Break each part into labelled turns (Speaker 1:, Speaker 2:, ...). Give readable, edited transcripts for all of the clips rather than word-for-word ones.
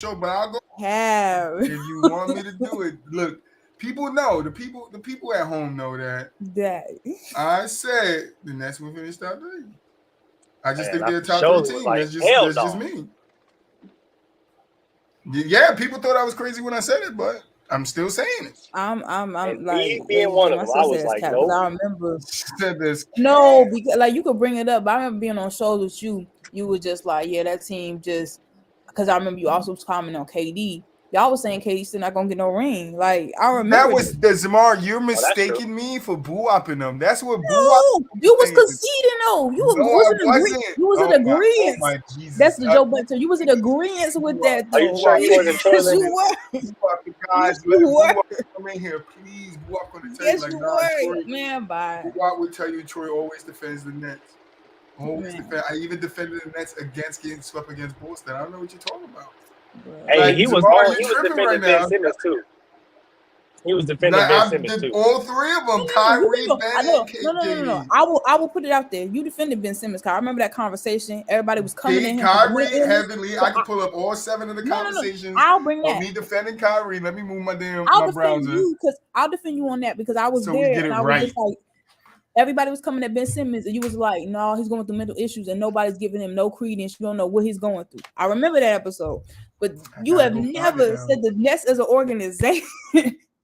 Speaker 1: show, but I'll go
Speaker 2: Have
Speaker 1: if you want me to do it. Look, people know the people at home know that
Speaker 2: that.
Speaker 1: I said the Nets will finish top three. I just
Speaker 3: And
Speaker 1: think
Speaker 3: I
Speaker 1: they're a
Speaker 3: for
Speaker 1: top three
Speaker 3: sure was
Speaker 1: team.
Speaker 3: like, hell
Speaker 1: That's just
Speaker 3: no.
Speaker 1: me. Yeah, people thought I was crazy when I said it, but I'm still saying it.
Speaker 3: And
Speaker 2: I'm
Speaker 3: me
Speaker 2: like,
Speaker 3: being
Speaker 2: ladies and
Speaker 3: one
Speaker 2: gentlemen,
Speaker 3: of
Speaker 2: I
Speaker 3: them,
Speaker 2: still
Speaker 3: I
Speaker 2: say
Speaker 3: was
Speaker 2: that's
Speaker 3: like,
Speaker 2: cap because
Speaker 3: nope.
Speaker 2: I remember.
Speaker 1: Said this.
Speaker 2: No, because like you could bring it up, but I remember being on shows with you. You were just like, yeah, that team just because I remember you also was commenting on KD. Y'all was saying KD still not gonna get no ring. Like I
Speaker 1: That
Speaker 2: remember
Speaker 1: was
Speaker 2: that.
Speaker 1: the Zamar. You're
Speaker 3: Oh, that's true.
Speaker 1: mistaking me for boo-opping them. That's what boo-op
Speaker 2: No, you was
Speaker 1: saying.
Speaker 2: conceding though. You
Speaker 1: No,
Speaker 2: was
Speaker 1: I
Speaker 2: in agree.
Speaker 1: wasn't.
Speaker 2: You was in
Speaker 1: Oh
Speaker 2: agreement.
Speaker 1: my
Speaker 2: That's
Speaker 1: Jesus.
Speaker 2: the Joe Butler. You was in agreement with that
Speaker 3: Are you
Speaker 2: though.
Speaker 3: sure you wasn't
Speaker 2: Yes,
Speaker 3: trolling?
Speaker 2: you were.
Speaker 1: Boo-opping
Speaker 2: Yes,
Speaker 1: guys,
Speaker 2: you
Speaker 1: let
Speaker 2: were.
Speaker 1: boo-op come in here, please. Boo-op gonna tell you
Speaker 2: Yes,
Speaker 1: like,
Speaker 2: you
Speaker 1: nah,
Speaker 2: were.
Speaker 1: Troy.
Speaker 2: Man, bye.
Speaker 1: Boo-op would tell you Troy always defends the Nets. Always
Speaker 2: Man,
Speaker 1: defend. I even defended the Nets against getting swept against Boston. I don't know what you're talking about.
Speaker 2: bro.
Speaker 3: Hey,
Speaker 1: Like
Speaker 3: he was
Speaker 1: Zamar,
Speaker 3: on.
Speaker 1: you're
Speaker 3: He was
Speaker 1: tripping right
Speaker 3: defending Ben
Speaker 1: now.
Speaker 3: Simmons too. He was defending
Speaker 1: Like
Speaker 3: Ben Simmons too.
Speaker 1: all three of them,
Speaker 2: No, you
Speaker 1: Kyrie,
Speaker 2: know,
Speaker 1: Ben,
Speaker 2: I
Speaker 1: and
Speaker 2: know. No.
Speaker 1: KD.
Speaker 2: I will put it out there. You defended Ben Simmons. 'Cause I remember that conversation. Everybody was coming at him because
Speaker 1: Kyrie heavily.
Speaker 2: So
Speaker 1: I can pull up all 7 of the
Speaker 2: no.
Speaker 1: conversations
Speaker 2: I'll bring
Speaker 1: of
Speaker 2: that.
Speaker 1: me defending Kyrie. Let me move
Speaker 2: I'll
Speaker 1: my
Speaker 2: defend
Speaker 1: browser
Speaker 2: you because I'll defend you on that because I was
Speaker 1: so we
Speaker 2: there
Speaker 1: get it
Speaker 2: and I was
Speaker 1: right.
Speaker 2: just like everybody was coming at Ben Simmons and you was like, no, he's going through mental issues and nobody's giving him no credence. You don't know what he's going through. I remember that episode, but
Speaker 1: I
Speaker 2: you
Speaker 1: gotta
Speaker 2: have
Speaker 1: go find it
Speaker 2: never
Speaker 1: now.
Speaker 2: said the Nets as an organization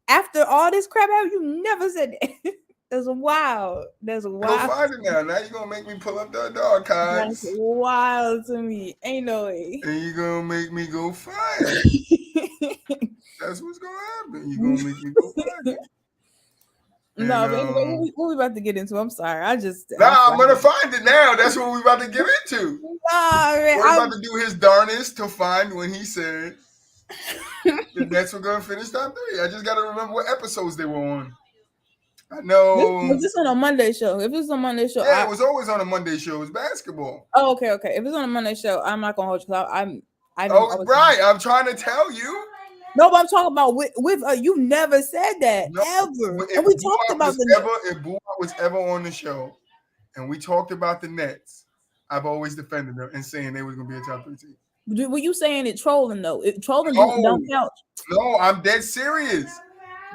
Speaker 2: after all this crap happened. You never said that. That's wild. That's
Speaker 1: Go
Speaker 2: wild.
Speaker 1: find it now. Now you're gonna make me pull up the
Speaker 2: That's
Speaker 1: archives.
Speaker 2: wild to me. Ain't no way.
Speaker 1: And you're gonna make me go find it. That's what's gonna happen. You're gonna make me go find it. And
Speaker 2: No, but anyway, what we about to get into? I'm sorry.
Speaker 1: nah, I'm gonna find it now. That's what we're about to get into.
Speaker 2: Nah, man,
Speaker 1: We're about to do his darnest to find when he said the Nets were gonna finish top three. I just gotta remember what episodes they were on. I know.
Speaker 2: was this on a Monday show? If it's on a Monday show,
Speaker 1: Yeah, it was always on a Monday show. It was basketball.
Speaker 2: oh, okay. If it's on a Monday show, I'm not gonna hold you. Cause I didn't.
Speaker 1: Oh, right. I'm trying to tell you.
Speaker 2: No, but I'm talking about with you. Never said that
Speaker 1: No,
Speaker 2: ever,
Speaker 1: but
Speaker 2: and we talked about
Speaker 1: if Buat was ever on the show, and we talked about the Nets, I've always defended them and saying they were gonna be a top 3 team.
Speaker 2: Were you saying it trolling though? Trolling
Speaker 1: No,
Speaker 2: don't count.
Speaker 1: no, I'm dead serious.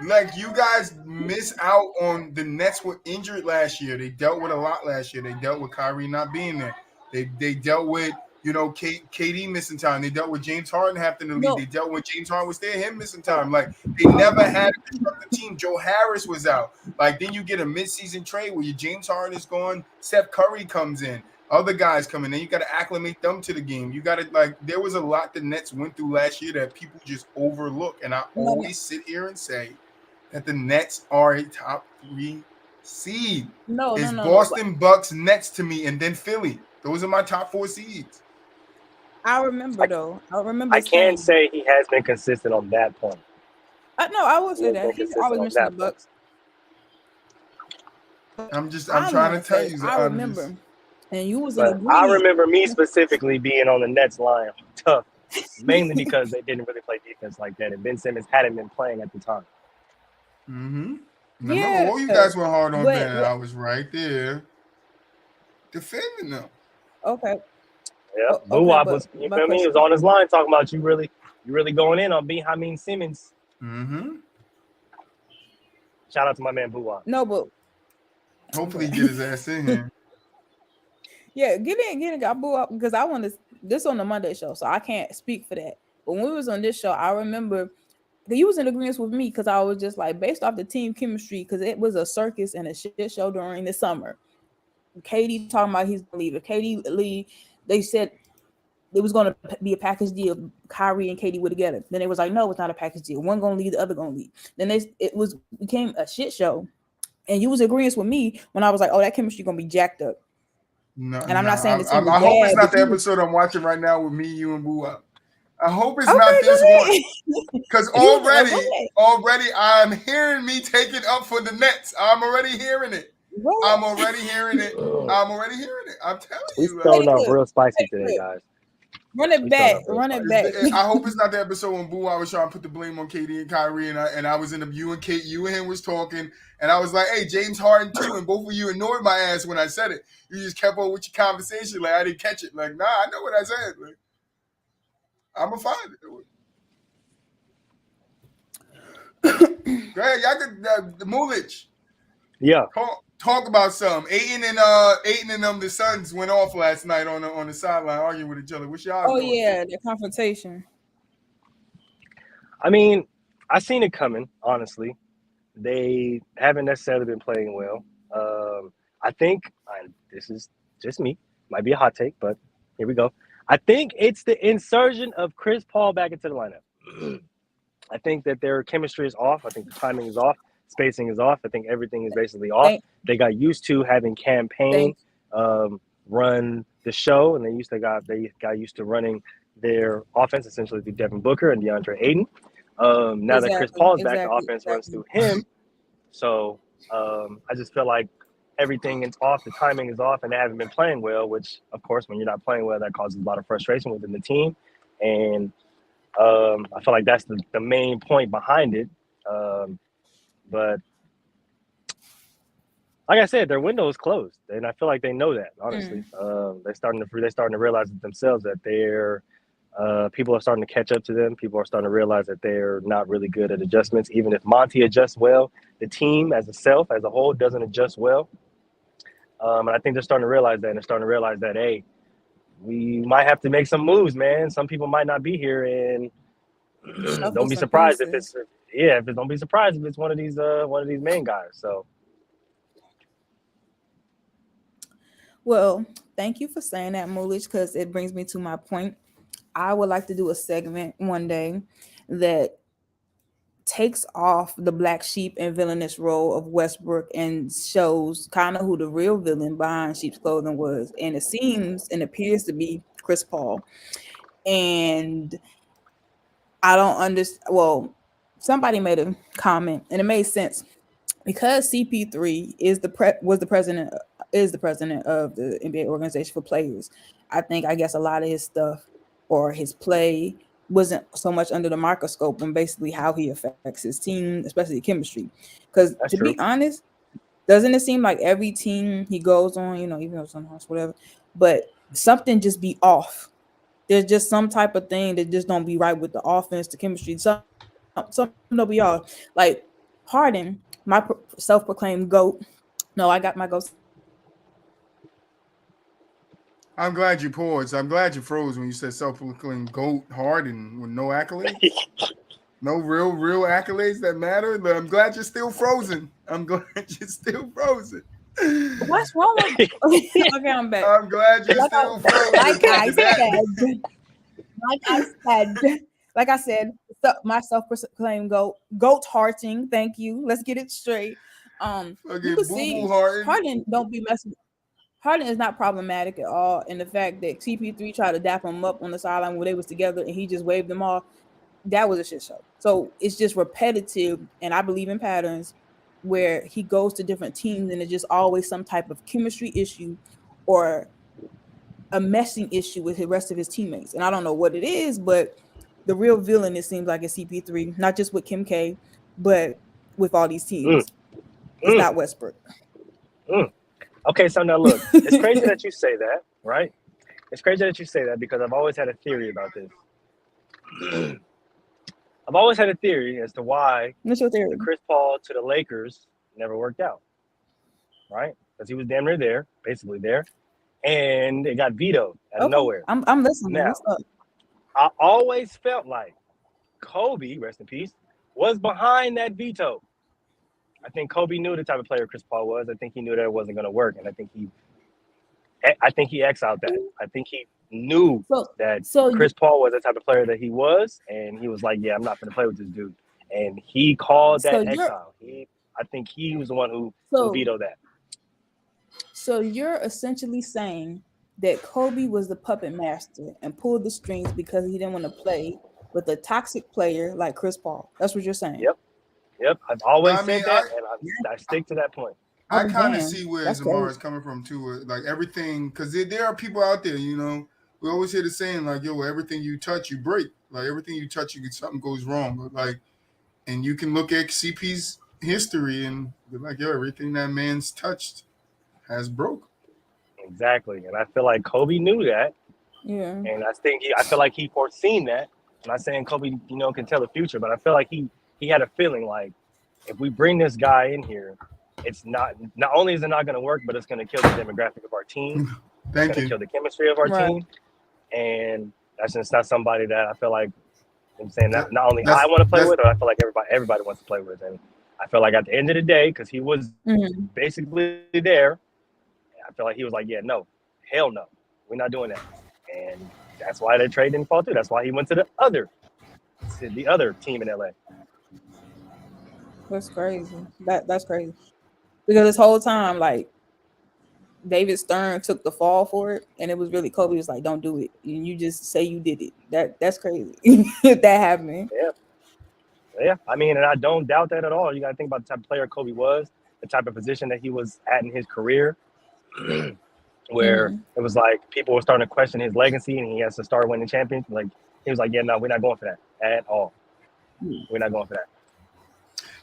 Speaker 1: Like you guys miss out on the Nets were injured last year. They dealt with a lot last year. They dealt with Kyrie not being there. They dealt with KD missing time. They dealt with James Harden having to leave.
Speaker 2: No.
Speaker 1: They dealt with James Harden was there, him missing time. Like they never had a constructive team. Joe Harris was out. Like then you get a midseason trade where your James Harden is gone. Steph Curry comes in. Other guys come in. Then you got to acclimate them to the game. You got to there was a lot the Nets went through last year that people just overlook. And I always sit here and say that the Nets are a top 3 seed.
Speaker 2: No,
Speaker 1: Boston Bucks Nets to me, and then Philly. Those are my top 4 seeds.
Speaker 2: I remember though. I remember.
Speaker 3: I can say he has been consistent on that point.
Speaker 2: No, I will say that he's always mentioned the Bucks.
Speaker 1: I'm trying to tell you.
Speaker 2: I remember, and you was in agreement.
Speaker 3: I remember me specifically being on the Nets line tough, mainly because they didn't really play defense like that, and Ben Simmons hadn't been playing at the time.
Speaker 1: Remember, all you guys were hard on Ben, and I was right there defending them.
Speaker 2: Okay.
Speaker 3: Yeah, Boo-Wop was. You feel me? He was on his line talking about you really going in on Ben Simmons. Shout out to my man Boo-Wop.
Speaker 2: No, but
Speaker 1: hopefully he get his ass in here.
Speaker 2: Yeah, get in, got Boo-Wop because I want this on the Monday show, so I can't speak for that. But when we was on this show, I remember that you was in agreement with me because I was just like based off the team chemistry because it was a circus and a shit show during the summer. KD talking about he's gonna leave. If KD leave, they said it was gonna be a package deal. Kyrie and KD were together. Then they was like, no, it's not a package deal. One gonna leave, the other gonna leave. Then it became a shit show, and you was agreeing with me when I was like, oh, that chemistry gonna be jacked up.
Speaker 1: No,
Speaker 2: and I'm not saying
Speaker 1: I hope it's not the episode I'm watching right now with me, you, and Boo-Wop. I hope it's not this one because already I'm hearing me take it up for the Nets. I'm already hearing it. I'm already hearing it. I'm telling you.
Speaker 3: We starting off real spicy today, guys.
Speaker 2: Run it back.
Speaker 1: I hope it's not the episode when Boo-Wop was trying to put the blame on KD and Kyrie, and I was in the you and him was talking, and I was like, "Hey, James Harden too," and both of you ignored my ass when I said it. You just kept on with your conversation like I didn't catch it. Like, nah, I know what I said. Like, I'm a find it. Go ahead, y'all could the Mulich.
Speaker 3: Yeah.
Speaker 1: Talk about something. Ayton and them, the Suns went off last night on the sideline arguing with each other. What's y'all
Speaker 2: Oh
Speaker 1: thoughts?
Speaker 2: yeah, the confrontation.
Speaker 3: I mean, I seen it coming, honestly. They haven't necessarily been playing well. I think this is just me. Might be a hot take, but here we go. I think it's the insertion of Chris Paul back into the lineup. I think that their chemistry is off. I think the timing is off. Spacing is off. I think everything is basically off.
Speaker 2: Thank,
Speaker 3: They got used to having campaign
Speaker 2: thank
Speaker 3: run the show, and they got used to running their offense essentially through Devin Booker and DeAndre Ayton. Now that Chris Paul is back, the offense runs through him. So I just feel like everything is off. The timing is off, and they haven't been playing well. Which, of course, when you're not playing well, that causes a lot of frustration within the team. And I feel like that's the main point behind it. But like I said, their window is closed, and I feel like they know that. Honestly, they're starting to realize it themselves that they're people are starting to catch up to them. People are starting to realize that they're not really good at adjustments. Even if Monty adjusts well, the team as a whole doesn't adjust well. And I think they're starting to realize that, and they're starting to realize that, hey, we might have to make some moves, man. Some people might not be here, and don't be surprised if it's don't be surprised if it's one of these main guys. So,
Speaker 2: well, thank you for saying that, Mulich, because it brings me to my point. I would like to do a segment one day that takes off the black sheep and villainous role of Westbrook and shows kind of who the real villain behind sheep's clothing was. And it seems and appears to be Chris Paul. And I don't understand. Well, somebody made a comment and it made sense because CP3 is the president of the NBA organization for players. I guess a lot of his stuff or his play wasn't so much under the microscope and basically how he affects his team, especially chemistry. Because to be honest, doesn't it seem like every team he goes on, even though sometimes whatever, but something just be off. There's just some type of thing that just don't be right with the offense, the chemistry. Some don't be all like Harden, my self-proclaimed GOAT. No, I got my GOAT.
Speaker 1: I'm glad you paused. I'm glad you froze when you said self-proclaimed GOAT Harden with no accolades. No real accolades that matter. But I'm glad you're still frozen.
Speaker 2: What's wrong with okay, I'm back.
Speaker 1: I'm glad you're still frozen.
Speaker 2: Like I said, my self-proclaimed GOAT Harting. Thank you. Let's get it straight. You can see Harden don't be messing. Harden is not problematic at all. And the fact that CP3 tried to dap him up on the sideline when they was together and he just waved them off, that was a shit show. So it's just repetitive. And I believe in patterns where he goes to different teams and it's just always some type of chemistry issue or a meshing issue with the rest of his teammates. And I don't know what it is, but the real villain, it seems like, is CP3, not just with Kim K, but with all these teams. It's not Westbrook.
Speaker 3: Okay, so now look, it's crazy that you say that, right? It's crazy that you say that because I've always had a theory about this. I've always had a theory as to why the Chris Paul to the Lakers never worked out, right? Because he was damn near there, basically there, and it got vetoed out of nowhere.
Speaker 2: I'm listening.
Speaker 3: Now, I always felt like Kobe, rest in peace, was behind that veto. I think Kobe knew the type of player Chris Paul was. I think he knew that it wasn't going to work, and I think he exiled that. I think he knew that Chris Paul was the type of player that he was, and he was like, "Yeah, I'm not going to play with this dude." And he called that exile. I think he was the one who vetoed that.
Speaker 2: So you're essentially saying that Kobe was the puppet master and pulled the strings because he didn't want to play with a toxic player like Chris Paul. That's what you're saying.
Speaker 3: Yep. I've always said that, and I stick to that point.
Speaker 1: I kind of see where Zamar is coming from too. Like everything, because there are people out there, we always hear the saying like, "Yo, everything you touch, you break." Like everything you touch, something goes wrong. But like, and you can look at CP's history and be like, "Yo, everything that man's touched has broke."
Speaker 3: Exactly, and I feel like Kobe knew that.
Speaker 2: Yeah.
Speaker 3: And I feel like he foreseen that. I'm not saying Kobe, can tell the future, but I feel like he had a feeling like if we bring this guy in here, it's not only is it not going to work, but it's going to kill the demographic of our team. It's
Speaker 1: Thank
Speaker 3: going to
Speaker 1: you.
Speaker 3: kill the chemistry of our
Speaker 2: Right.
Speaker 3: team. And that's just not somebody that I feel like I'm saying that not only
Speaker 1: That's-
Speaker 3: I want to play
Speaker 1: that's-
Speaker 3: with, but I feel like everybody wants to play with. And I feel like at the end of the day, because he was basically there, I feel like he was like, yeah, no, hell no, we're not doing that. And that's why the trade didn't fall through. That's why he went to the other team in LA.
Speaker 2: That's crazy. That's crazy. Because this whole time, like, David Stern took the fall for it, and it was really Kobe was like, "Don't do it." And you just say you did it. That's crazy. That happened.
Speaker 3: Yeah. I mean, and I don't doubt that at all. You got to think about the type of player Kobe was, the type of position that he was at in his career, where it was like people were starting to question his legacy, and he has to start winning championships. Like he was like, "Yeah, no, we're not going for that at all. We're not going for that."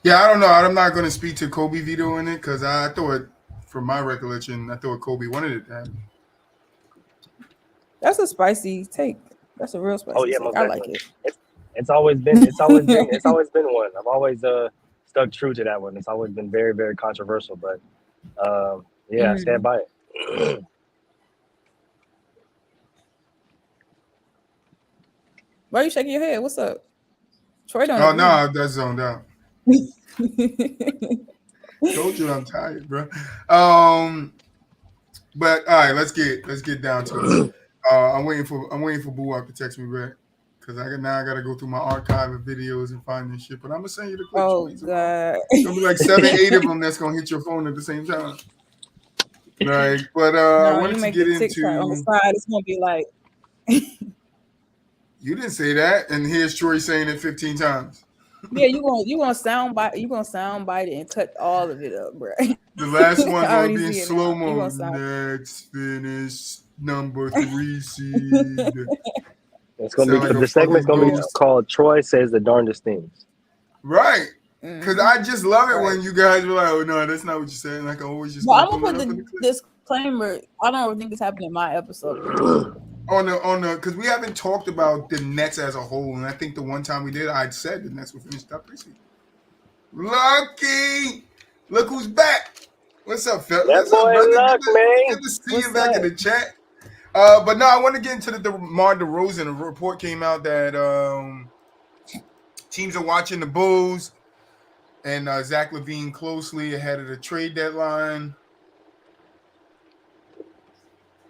Speaker 1: Yeah, I don't know. I'm not going to speak to Kobe veto in it because I thought, from my recollection, I thought Kobe wanted it to happen.
Speaker 2: That's a spicy take. That's a real spicy take.
Speaker 3: Most
Speaker 2: I
Speaker 3: definitely.
Speaker 2: like it.
Speaker 3: It's always been one. I've always stuck true to that one. It's always been very, very controversial, but I stand by it.
Speaker 2: Why are you shaking your head? What's up? Troy don't.
Speaker 1: Oh no, that's zoned out. Told you I'm tired, bro. But all right, let's get down to it. I'm waiting for Buwak to text me back because I got to go through my archive of videos and find this shit. But I'm gonna send you the clips.
Speaker 2: Oh God,
Speaker 1: it's gonna be like 7-8 of them that's gonna hit your phone at the same time. Right, but I wanted to get into
Speaker 2: on the side. It's gonna be like
Speaker 1: you didn't say that, and here's Troy saying it 15 times.
Speaker 2: Yeah, you gonna soundbite it and cut all of it up, bro.
Speaker 1: The last one gonna be in
Speaker 2: see it
Speaker 1: slow
Speaker 2: now. You
Speaker 1: mo.
Speaker 2: gonna
Speaker 1: Next finish number 3 seed.
Speaker 3: It's gonna
Speaker 1: Sound
Speaker 3: be
Speaker 1: like a
Speaker 3: the segment's
Speaker 1: fucking
Speaker 3: gonna be
Speaker 1: ghost.
Speaker 3: called "Troy Says the Darndest Things."
Speaker 1: Right. Because I just love it
Speaker 2: Right.
Speaker 1: when you guys were like, "Oh no, that's not what you're saying." Like I always just.
Speaker 2: Well, I'm gonna put the disclaimer. I don't think this happened in my episode.
Speaker 1: On the because we haven't talked about the Nets as a whole, and I think the one time we did, I'd said the Nets would finish top 3 seed. Lucky, look who's back. What's up, fellas?
Speaker 3: That boy Luck, man.
Speaker 1: Good to see you back in the chat. But no, I want to get into the DeMar DeRozan. A report came out that teams are watching the Bulls and Zach LaVine closely ahead of the trade deadline.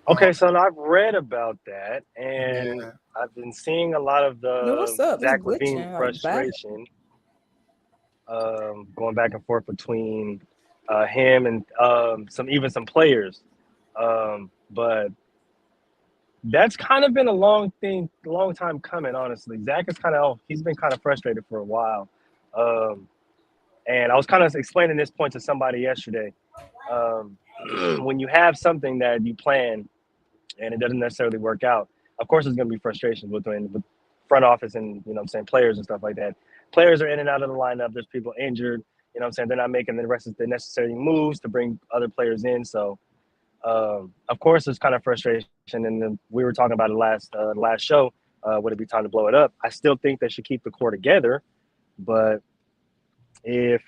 Speaker 3: Okay, so I've read about that, and I've been seeing a lot of the Zach LaVine frustration going back and forth between him and some players. But that's kind of been a long time coming, honestly. Zach is he's been kind of frustrated for a while. And I was kind of explaining this point to somebody yesterday. When you have something that you plan and it doesn't necessarily work out, of course there's going to be frustration with front office and, players and stuff like that. Players are in and out of the lineup. There's people injured. They're not making the necessary moves to bring other players in. So, of course, there's kind of frustration. And then we were talking about it last show. Would it be time to blow it up? I still think they should keep the core together. But if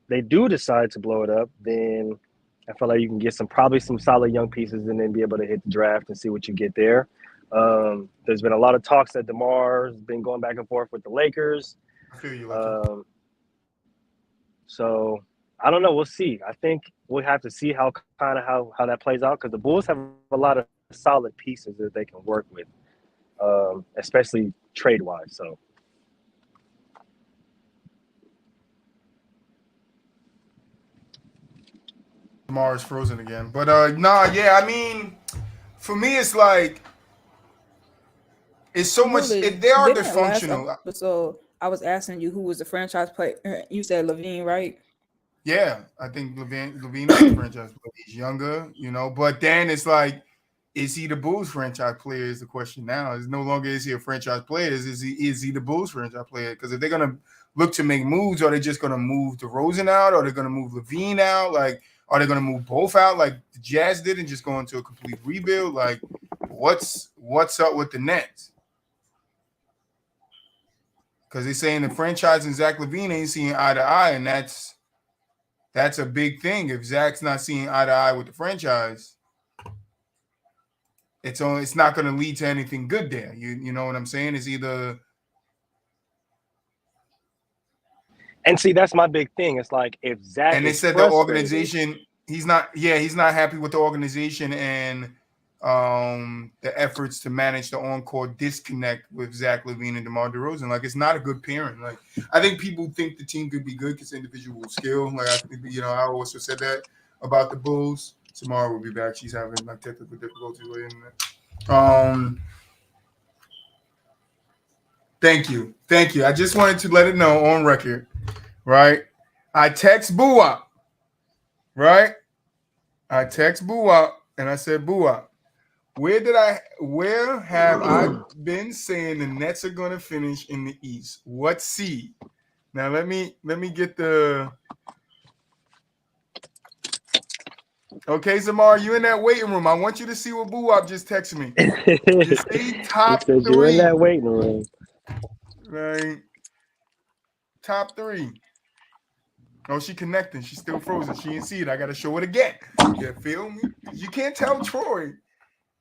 Speaker 3: they do decide to blow it up, then I feel like you can get probably some solid young pieces and then be able to hit the draft and see what you get there. There's been a lot of talks that DeMar's been going back and forth with the Lakers.
Speaker 1: I feel you.
Speaker 3: So I don't know. We'll see. I think we'll have to see how that plays out because the Bulls have a lot of solid pieces that they can work with, especially trade-wise. So.
Speaker 1: Mars frozen again, but I mean, for me, it's like it's so much. They are dysfunctional.
Speaker 2: So I was asking you who was the franchise player. You said LaVine, right?
Speaker 1: Yeah, I think LaVine is the franchise player. He's younger, But then it's like, is he the Bulls franchise player? Is the question now? It's no longer is he a franchise player? Is he the Bulls franchise player? Because if they're gonna look to make moves, are they just gonna move DeRozan out? Or are they gonna move LaVine out? Like, are they gonna move both out like the Jazz did and just go into a complete rebuild? Like, what's up with the Nets? Because they're saying the franchise and Zach LaVine ain't seeing eye to eye, and that's a big thing. If Zach's not seeing eye to eye with the franchise, it's not going to lead to anything good there. You know what I'm saying? It's either.
Speaker 3: And see, that's my big thing. It's like if Zach
Speaker 1: and they
Speaker 3: is
Speaker 1: said the organization, he's not happy with the organization and the efforts to manage the on-court disconnect with Zach LaVine and DeMar DeRozan. Like, it's not a good pairing. Like, I think people think the team could be good because individual skill. Like, I think, I also said that about the Bulls. Samara will be back. She's having like technical difficulties with internet. Thank you. I just wanted to let it know on record, right? I text Boo Up, right? I text Boo Up and I said, Boo Up, where have I been saying the Nets are going to finish in the East? What seed? Now let me get the. Okay, Zamar, you in that waiting room. I want you to see what Boo Up just texted me. You see top
Speaker 3: three. You're in that waiting room.
Speaker 1: Right. Top 3. Oh, she connecting. She's still frozen. She didn't see it. I got to show it again. You feel me? You can't tell Troy,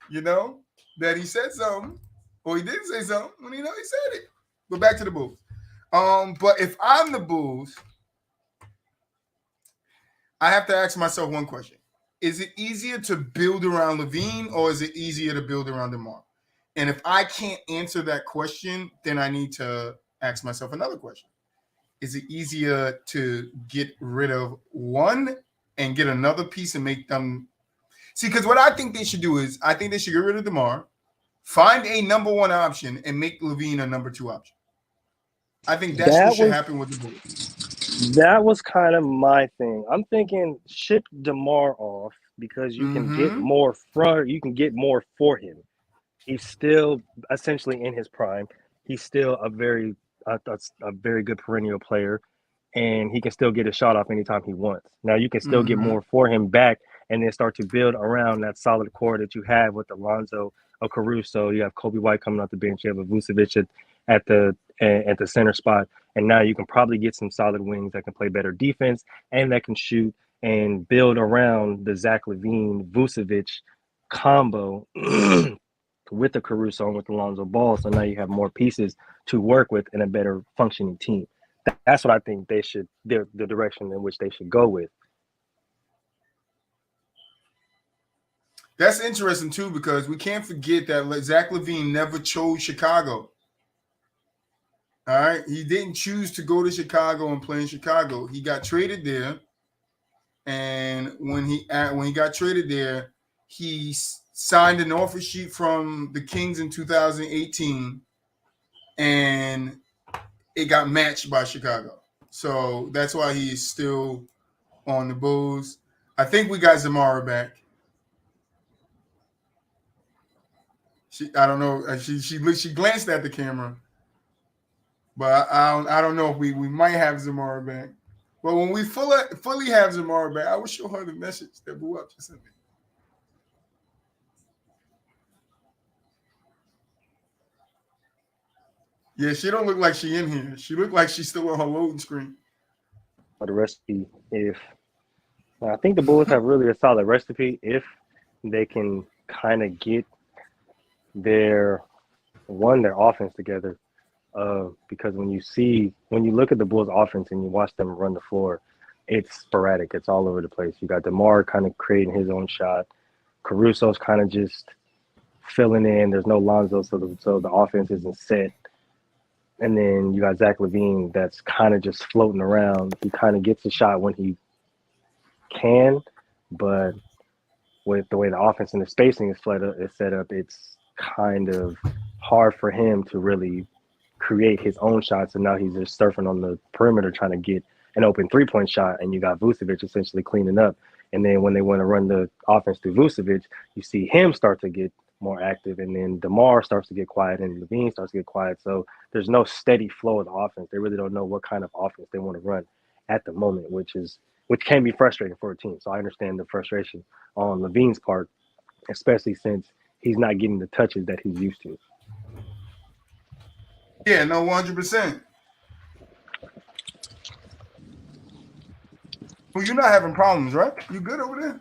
Speaker 1: that he said something or he didn't say something when he said it. But back to the Bulls. But if I'm the Bulls, I have to ask myself one question. Is it easier to build around LaVine or is it easier to build around DeMar? And if I can't answer that question, then I need to ask myself another question. Is it easier to get rid of one and get another piece and make them see? Because what I think they should do is I think they should get rid of DeMar, find a number 1 option, and make LaVine a number 2 option. I think that's what should happen with the Bulls.
Speaker 3: That was kind of my thing. I'm thinking ship DeMar off because you can get more you can get more for him. He's still essentially in his prime. He's still a very good perennial player, and he can still get a shot off anytime he wants. Now you can still get more for him back, and then start to build around that solid core that you have with Lonzo, Caruso. You have Kobe White coming off the bench. You have a Vucevic at the center spot, and now you can probably get some solid wings that can play better defense and that can shoot and build around the Zach LaVine Vucevic combo. With the Caruso and with the Lonzo Ball, so now you have more pieces to work with in a better functioning team. That's what I think they should, the direction in which they should go with.
Speaker 1: That's interesting too, because we can't forget that Zach LaVine never chose Chicago. All right, he didn't choose to go to Chicago and play in Chicago. He got traded there, and when he got traded there, he signed an offer sheet from the Kings in 2018, and it got matched by Chicago. So that's why he's still on the Bulls. I think we got Zamara back. I don't know. She glanced at the camera, but I don't know if we might have Zamara back. But when we fully have Zamara back, I will show her the message that Boo Up just sent me. Yeah, she don't look like she in here. She look like she's still on her loading screen.
Speaker 3: For the recipe, I think the Bulls have really a solid recipe if they can kind of get their offense together. Because when you look at the Bulls offense and you watch them run the floor, it's sporadic. It's all over the place. You got DeMar kind of creating his own shot. Caruso's kind of just filling in. There's no Lonzo, so the offense isn't set. And then you got Zach LaVine that's kind of just floating around. He kind of gets a shot when he can, but with the way the offense and the spacing is set up, it's kind of hard for him to really create his own shots. And now he's just surfing on the perimeter trying to get an open 3-point shot, and you got Vucevic essentially cleaning up. And then when they want to run the offense through Vucevic, you see him start to get more active, and then DeMar starts to get quiet and LaVine starts to get quiet. So there's no steady flow of the offense. They really don't know what kind of offense they want to run at the moment, which can be frustrating for a team. So I understand the frustration on LaVine's part, especially since he's not getting the touches that he's used to.
Speaker 1: Yeah, no, 100%. Well, you're not having problems, right? You good over there?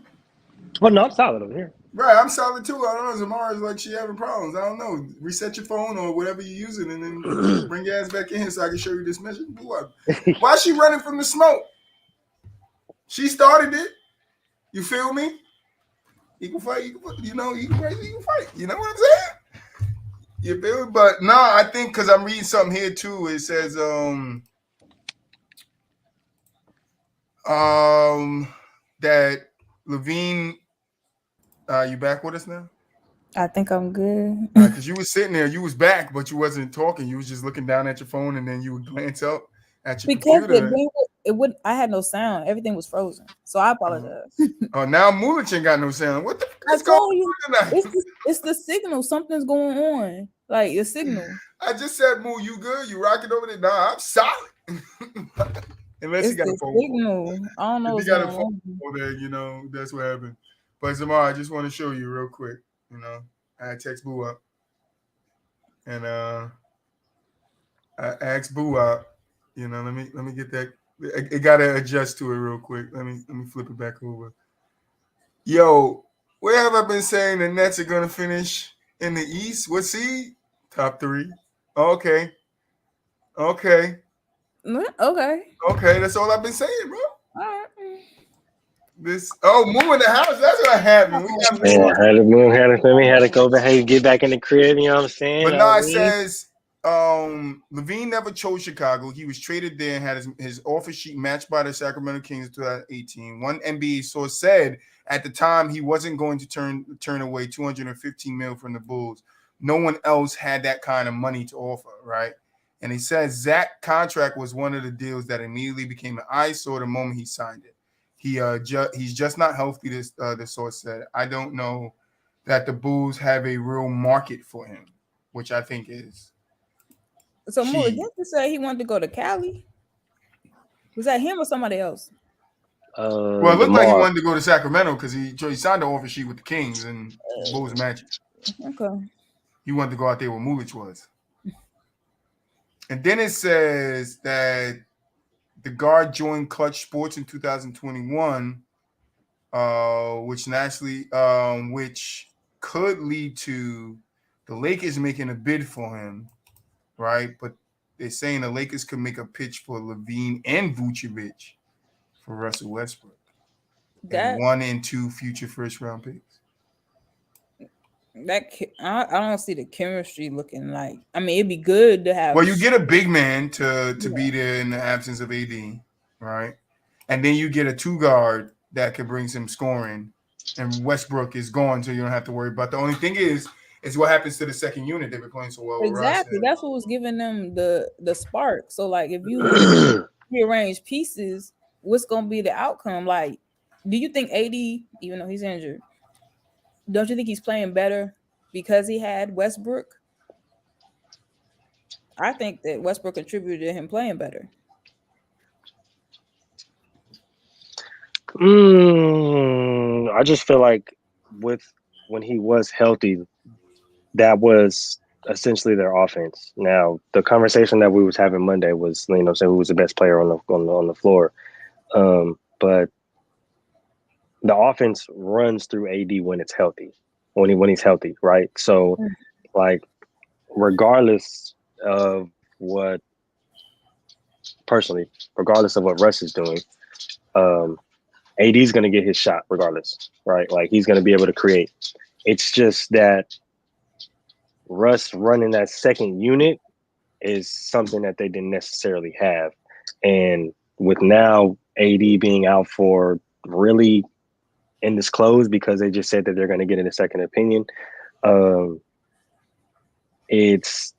Speaker 3: Well, no, I'm solid over here.
Speaker 1: Right, I'm solid too. I don't know. Zamara's like she having problems. I don't know. Reset your phone or whatever you're using, and then bring your ass back in here so I can show you this message. Why is she running from the smoke? She started it. You feel me? Equal fight, equal, you know, equal fight, equal fight. You know what I'm saying? You feel me? But no, I think because I'm reading something here too. It says that LaVine, you back with us now?
Speaker 2: I think I'm good.
Speaker 1: Because you was sitting there, you was back, but you wasn't talking. You was just looking down at your phone, and then you would glance up at your
Speaker 2: Because
Speaker 1: computer.
Speaker 2: it would. I had no sound. Everything was frozen. So I apologize.
Speaker 1: Oh, now Mulich ain't got no sound. What the fuck
Speaker 2: I
Speaker 1: is going
Speaker 2: told you
Speaker 1: on tonight?
Speaker 2: it's the signal. Something's going on. Like the signal.
Speaker 1: I just said, Moo, you good? You rocking over there? Nah, I'm solid. Unless
Speaker 2: It's
Speaker 1: you got a
Speaker 2: the
Speaker 1: phone.
Speaker 2: signal. I don't know
Speaker 1: If
Speaker 2: what's
Speaker 1: you got a
Speaker 2: going
Speaker 1: phone
Speaker 2: on.
Speaker 1: over there, you know, that's what happened. But Zamar, I just want to show you real quick. You know, I text Boo up. And I asked Boo out. You know, let me get that. It gotta adjust to it real quick. Let me flip it back over. Yo, where have I been saying the Nets are gonna finish in the East? What seed? Top 3. Okay. Okay.
Speaker 2: Okay.
Speaker 1: That's all I've been saying, bro.
Speaker 2: All right.
Speaker 1: This Moo in the house. That's what happened. We got
Speaker 3: Had to go back, get back in the crib. You know what I'm saying?
Speaker 1: But no, it says LaVine never chose Chicago. He was traded there and had his offer sheet matched by the Sacramento Kings in 2018. One NBA source said at the time he wasn't going to turn away $215 million from the Bulls. No one else had that kind of money to offer, right? And he says Zach contract was one of the deals that immediately became an eyesore the moment he signed it. He's just not healthy. The source said. I don't know that the Bulls have a real market for him, which I think is.
Speaker 2: So Mo, didn't you say he wanted to go to Cali? Was that him or somebody else?
Speaker 1: Well, it looked like he wanted to go to Sacramento because he signed the offer sheet with the Kings and the Bulls matched.
Speaker 2: Okay.
Speaker 1: He wanted to go out there where Mulich was. And then it says that the guard joined Clutch Sports in 2021, which could lead to the Lakers making a bid for him, right? But they're saying the Lakers could make a pitch for LaVine and Vucevic for Russell Westbrook. And 1 and 2 future first-round picks.
Speaker 2: I don't see the chemistry looking like. I mean, it'd be good to have.
Speaker 1: Well, you get a big man to be there in the absence of AD, right? And then you get a 2-guard that could bring some scoring. And Westbrook is gone, so you don't have to worry about. The only thing is what happens to the second unit. They've been playing so well.
Speaker 2: Exactly, that's what was giving them the spark. So, like, if you rearrange pieces, what's gonna be the outcome? Like, do you think AD, even though he's injured, don't you think he's playing better because he had Westbrook? I think that Westbrook contributed to him playing better.
Speaker 3: I just feel like when he was healthy, that was essentially their offense. Now, the conversation that we was having Monday was, saying who was the best player on the floor. But the offense runs through AD when it's healthy, when he's healthy, right? So, like, regardless of what Russ is doing, AD is going to get his shot regardless, right? Like, he's going to be able to create. It's just that Russ running that second unit is something that they didn't necessarily have. And with now AD being out for really undisclosed because they just said that they're going to get in a second opinion, it's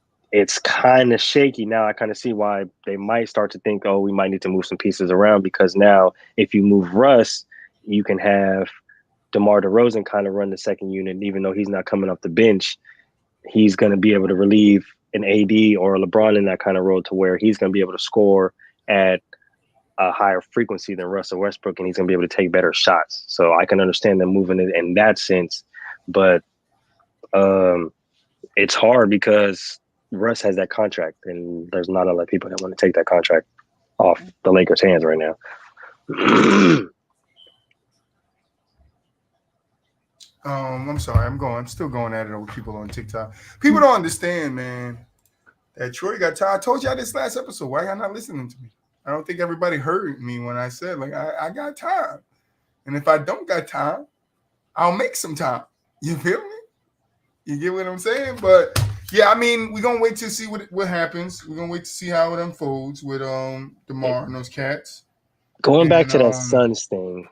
Speaker 3: kind of shaky. Now I kind of see why they might start to think, we might need to move some pieces around, because now if you move Russ, you can have DeMar DeRozan kind of run the second unit. Even though he's not coming off the bench, he's going to be able to relieve an AD or a LeBron in that kind of role, to where he's going to be able to score at a higher frequency than Russell Westbrook, and he's going to be able to take better shots. So I can understand them moving it in that sense. But It's hard because Russ has that contract, and there's not a lot of people that want to take that contract off the Lakers' hands right now.
Speaker 1: I'm sorry. I'm still going at it with people on TikTok. People don't understand, man, that Troy got tired. I told y'all this last episode. Why y'all not listening to me? I don't think everybody heard me when I said, like, I got time. And if I don't got time, I'll make some time. You feel me? You get what I'm saying? But yeah, I mean, we're gonna wait to see what happens. We're gonna wait to see how it unfolds with DeMar and those cats.
Speaker 3: Going back to that
Speaker 1: Suns
Speaker 3: Suns thing.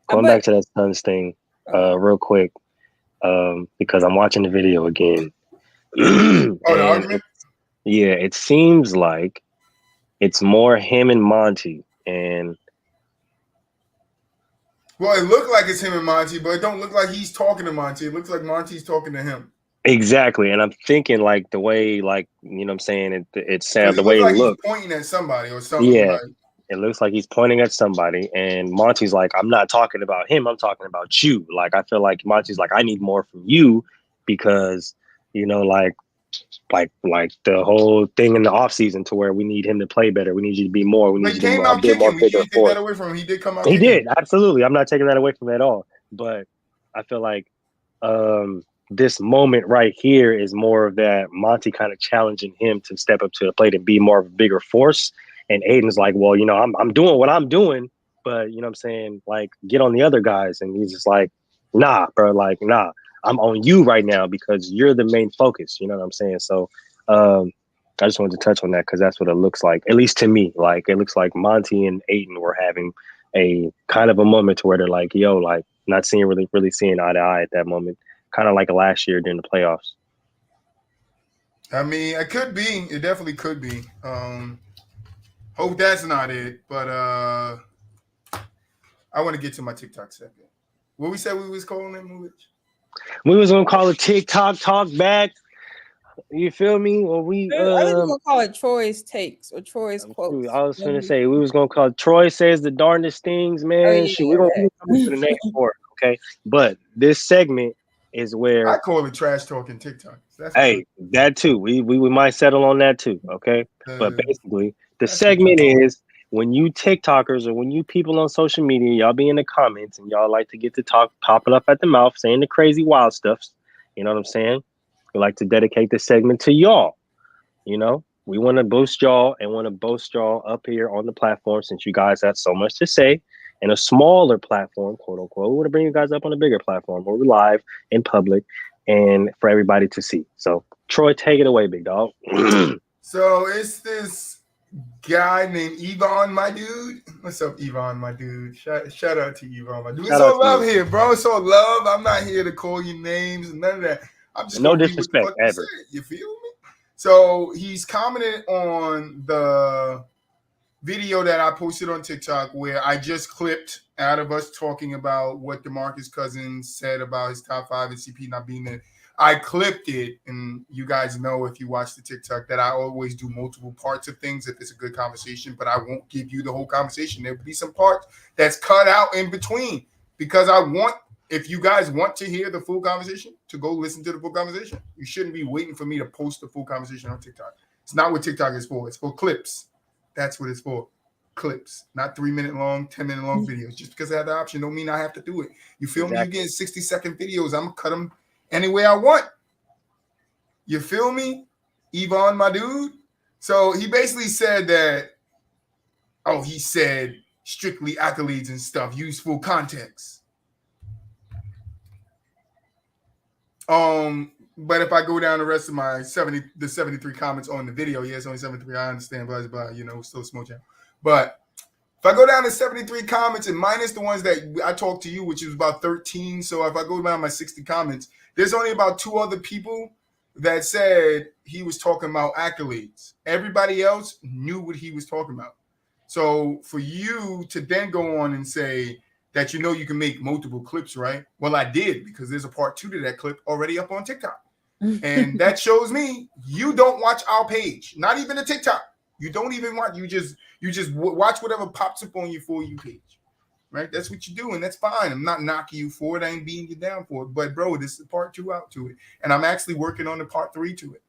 Speaker 3: Back to that Suns thing, real quick, because I'm watching the video again.
Speaker 1: the argument?
Speaker 3: It seems like it's more him and Monty, and
Speaker 1: well, it looked like it's him and Monty, but it don't look like he's talking to Monty. It looks like Monty's talking to him.
Speaker 3: Exactly, and I'm thinking like the way, like, you know what I'm saying, it sounds the way
Speaker 1: like
Speaker 3: it looks.
Speaker 1: He's pointing at somebody or something.
Speaker 3: Yeah,
Speaker 1: like.
Speaker 3: It looks like he's pointing at somebody, and Monty's like, I'm not talking about him. I'm talking about you. Like, I feel like Monty's like, I need more from you because, you know, like the whole thing in the offseason to where we need him to play better. We need you to be more. We need you to be more.
Speaker 1: Out kicking. We didn't take that away from him. He did come out
Speaker 3: kicking.
Speaker 1: He
Speaker 3: did, absolutely. I'm not taking that away from him at all. But I feel like this moment right here is more of that Monty kind of challenging him to step up to the plate and be more of a bigger force. And Aiden's like, well, you know, I'm doing what I'm doing, but, you know what I'm saying, like, get on the other guys. And he's just like, nah, bro, like, nah, I'm on you right now because you're the main focus. You know what I'm saying? So I just wanted to touch on that because that's what it looks like, at least to me. Like, it looks like Monty and Aiden were having a kind of a moment to where they're like, yo, like, not seeing really seeing eye to eye at that moment, kind of like last year during the playoffs.
Speaker 1: I mean, it could be. It definitely could be. Hope that's not it, but I want to get to my TikTok second. What we said we was calling it, Movich?
Speaker 3: We was gonna call it TikTok talk back. You feel me? Or we
Speaker 2: I was gonna call it Troy's takes or Troy's quotes.
Speaker 3: I was gonna say we was gonna call it Troy says the darndest things, man. We're gonna come to the next for it, okay? But this segment is where
Speaker 1: I call it trash talking TikTok.
Speaker 3: That too. We might settle on that too, okay? But basically, the segment is when you TikTokers or when you people on social media, y'all be in the comments and y'all like to get to talk, popping up at the mouth, saying the crazy wild stuffs. You know what I'm saying? We like to dedicate this segment to y'all. You know, we want to boost y'all and want to boast y'all up here on the platform since you guys have so much to say. In a smaller platform, quote unquote, we want to bring you guys up on a bigger platform where we're live in public and for everybody to see. So, Troy, take it away, big dog.
Speaker 1: So it's this guy named Yvonne, my dude. What's up, Yvonne, my dude? Shout out to Yvonne, my dude. It's all love here, bro. It's all love. I'm not here to call you names and none of that. I'm just
Speaker 3: no disrespect ever.
Speaker 1: You feel me? So he's commented on the video that I posted on TikTok where I just clipped out of us talking about what DeMarcus Cousins said about his top 5 and CP not being there. I clipped it, and you guys know if you watch the TikTok that I always do multiple parts of things if it's a good conversation, but I won't give you the whole conversation. There'll be some parts that's cut out in between because I want, if you guys want to hear the full conversation, to go listen to the full conversation. You shouldn't be waiting for me to post the full conversation on TikTok. It's not what TikTok is for. It's for clips. That's what it's for. Clips, not 3-minute long, 10-minute long videos. Just because I have the option don't mean I have to do it. You feel me? You getting 60-second videos. I'm going to cut them any way I want. You feel me? Yvonne, my dude. So he basically said that, he said strictly accolades and stuff, use full context. But if I go down the rest of my 73 comments on the video, it's only 73. I understand, blah, blah, still small channel. But if I go down to 73 comments and minus the ones that I talked to you, which is about 13. So if I go down my 60 comments, there's only about 2 other people that said he was talking about accolades. Everybody else knew what he was talking about. So for you to then go on and say that you can make multiple clips, right? Well, I did because there's a part 2 to that clip already up on TikTok. And that shows me you don't watch our page, not even the TikTok. You don't even watch. You just watch whatever pops up on your For You page. right? That's what you do, and that's fine. I'm not knocking you for it. I ain't beating you down for it. But bro, this is part 2 out to it, and I'm actually working on the part 3 to it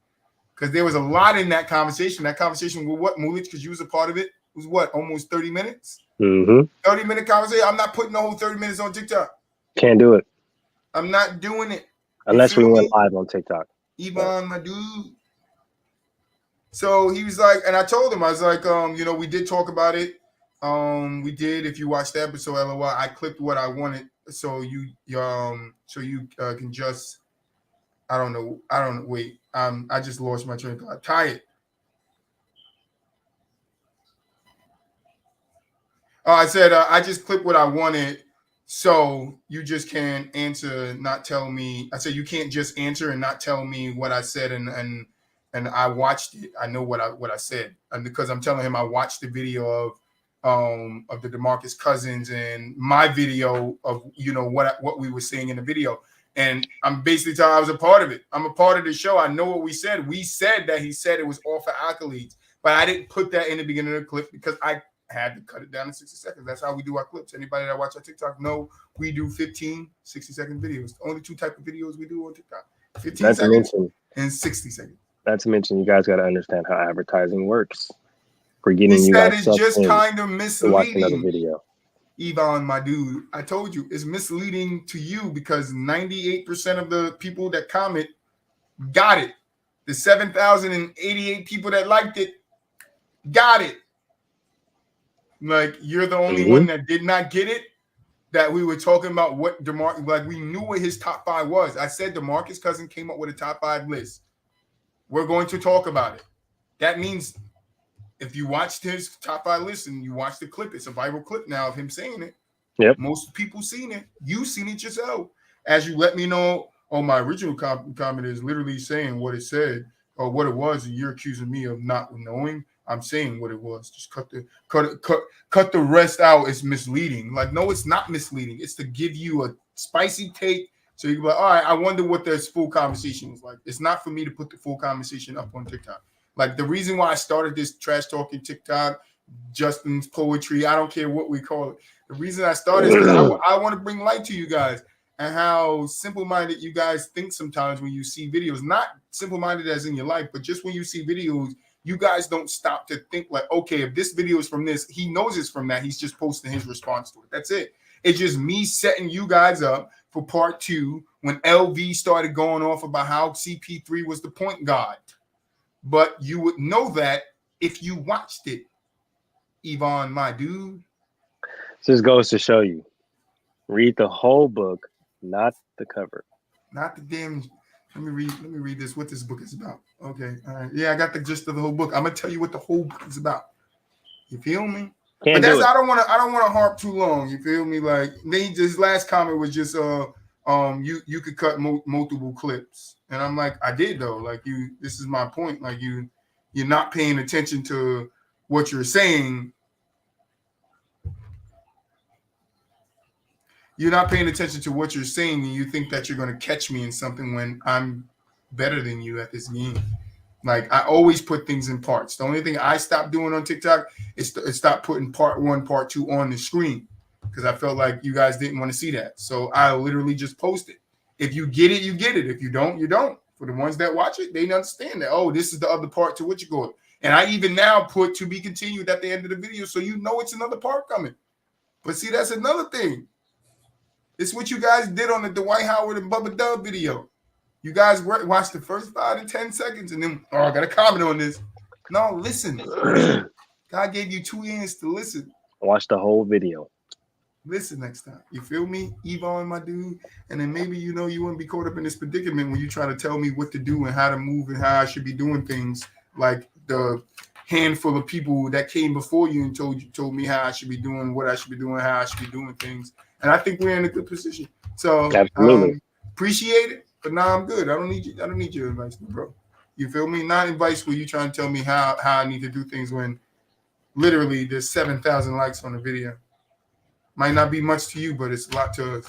Speaker 1: because there was a lot in that conversation. That conversation with what Mulich, because you was a part of it, was what, almost 30 minutes. 30-minute conversation. I'm not putting the whole 30 minutes on TikTok.
Speaker 3: Can't do it.
Speaker 1: I'm not doing it
Speaker 3: unless we went live on TikTok.
Speaker 1: Yvonne, my dude. So he was like, and I told him, I was like, we did talk about it. We did. If you watched the episode, LOL, I clipped what I wanted, so you can just, I don't know. Wait, I just lost my train of thought. Tie it. I said I just clipped what I wanted, so you just can't answer, not tell me. I said you can't just answer and not tell me what I said, and I watched it. I know what I said, and because I'm telling him I watched the video of the DeMarcus Cousins and my video of what we were saying in the video, and I'm basically telling I was a part of it. I'm a part of the show. I know what we said. We said that he said it was all for accolades, but I didn't put that in the beginning of the clip because I had to cut it down to 60 seconds. That's how we do our clips. Anybody that watch our TikTok know we do 15, 60-second videos. Only 2 types of videos we do on TikTok. 15 seconds and 60 seconds.
Speaker 3: Not to mention, you guys got to understand how advertising works. For getting you
Speaker 1: that
Speaker 3: guys
Speaker 1: is just kind of
Speaker 3: misleading. Watch another video.
Speaker 1: Yvonne, my dude, I told you, it's misleading to you because 98% of the people that comment got it. The 7,088 people that liked it got it. Like, you're the only one that did not get it, that we were talking about what DeMarcus, like, we knew what his top 5 was. I said DeMarcus Cousins came up with a top 5 list. We're going to talk about it. That means if you watched his top 5 list and you watch the clip, it's a viral clip now of him saying it.
Speaker 3: Yep.
Speaker 1: Most people seen it. You seen it yourself. As you let me know, my original comment is literally saying what it said or what it was, and you're accusing me of not knowing. I'm saying what it was. Just cut the rest out. It's misleading. Like, no, it's not misleading. It's to give you a spicy take so you can be like, all right, I wonder what this full conversation was like. It's not for me to put the full conversation up on TikTok. Like, the reason why I started this trash talking TikTok, Justin's poetry, I don't care what we call it. The reason I started is because I want to bring light to you guys and how simple-minded you guys think sometimes when you see videos. Not simple-minded as in your life, but just when you see videos, you guys don't stop to think like, okay, if this video is from this, he knows it's from that. He's just posting his response to it. That's it. It's just me setting you guys up for part 2 when LV started going off about how CP3 was the point guard. But you would know that if you watched it, Yvonne, my dude.
Speaker 3: This goes to show you. Read the whole book, not the cover.
Speaker 1: Not the damn... Let me read this, what this book is about. Okay, all right. Yeah, I got the gist of the whole book. I'm gonna tell you what the whole book is about. You feel me? I don't want to harp too long. You feel me? Like, this last comment was just you could cut multiple clips, and I'm like, I did though. Like, this is my point. Like, you're not paying attention to what you're saying. You're not paying attention to what you're saying, and you think that you're going to catch me in something when I'm better than you at this game. Like, I always put things in parts. The only thing I stopped doing on TikTok is stop putting part 1, part 2 on the screen because I felt like you guys didn't want to see that. So I literally just post it. If you get it, you get it. If you don't, you don't. For the ones that watch it, they understand that, oh, this is the other part to what you go. And I even now put to be continued at the end of the video so you know it's another part coming. But see, that's another thing. It's what you guys did on the Dwight Howard and Bubba Dub video. You guys watched the first 5 to 10 seconds and then, I got a comment on this. No, listen. God gave you 2 ears to listen.
Speaker 3: Watch the whole video.
Speaker 1: Listen next time. You feel me? Yvonne, my dude. And then maybe, you wouldn't be caught up in this predicament when you try to tell me what to do and how to move and how I should be doing things, like the handful of people that came before you and told me how I should be doing, what I should be doing, how I should be doing things. And I think we're in a good position. So appreciate it, but now I'm good. I don't need your advice, bro. You feel me? Not advice where you trying to tell me how I need to do things when literally there's 7,000 likes on the video. Might not be much to you, but it's a lot to us.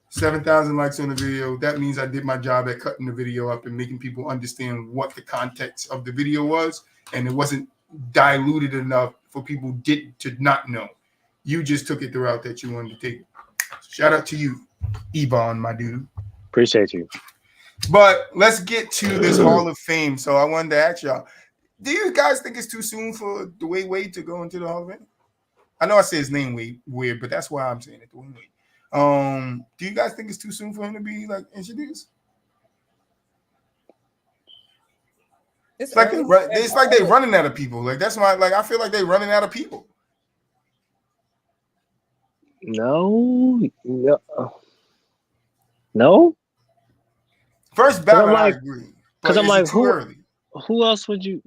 Speaker 1: 7,000 likes on the video. That means I did my job at cutting the video up and making people understand what the context of the video was, and it wasn't diluted enough for people to not know. You just took it the route that you wanted to take. Shout out to you, Ebon, my dude.
Speaker 3: Appreciate you.
Speaker 1: But let's get to this Hall of Fame. So I wanted to ask y'all, do you guys think it's too soon for Dwayne Wade to go into the Hall of Fame? I know I say his name weird, but that's why I'm saying it, Dwayne Wade. Do you guys think it's too soon for him to be like introduced? It's like they're running out of people. Like that's why, like I feel like they're running out of people.
Speaker 3: No.
Speaker 1: First ballot, I agree.
Speaker 3: Because I'm like,
Speaker 1: too early?
Speaker 3: Who else would you?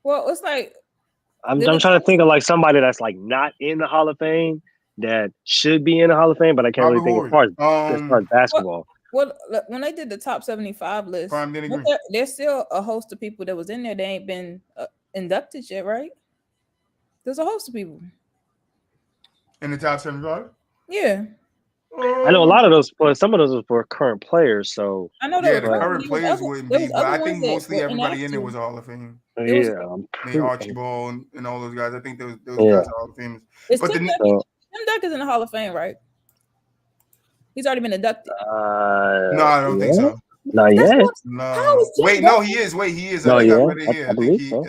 Speaker 2: Well, it's like
Speaker 3: I'm trying to think of like somebody that's like not in the Hall of Fame that should be in the Hall of Fame, but I can't really think as far as basketball.
Speaker 2: Well, when they did the top 75 list, there's still a host of people that was in there. They ain't been inducted yet, right? There's a host of people
Speaker 1: in the top 75.
Speaker 2: Yeah,
Speaker 3: I know a lot of those, but some of those were for current players. So
Speaker 2: I know
Speaker 1: the current players wouldn't be, but I think mostly everybody in there was Hall of Fame.
Speaker 3: Yeah,
Speaker 1: Archibald and all those guys. I think those guys are Hall of Famers. But
Speaker 2: Tim Duncan is in the Hall of Fame, right? He's already been inducted.
Speaker 1: No, I don't think so.
Speaker 3: Not yet.
Speaker 1: No. Wait, no, he is. Wait, he is. I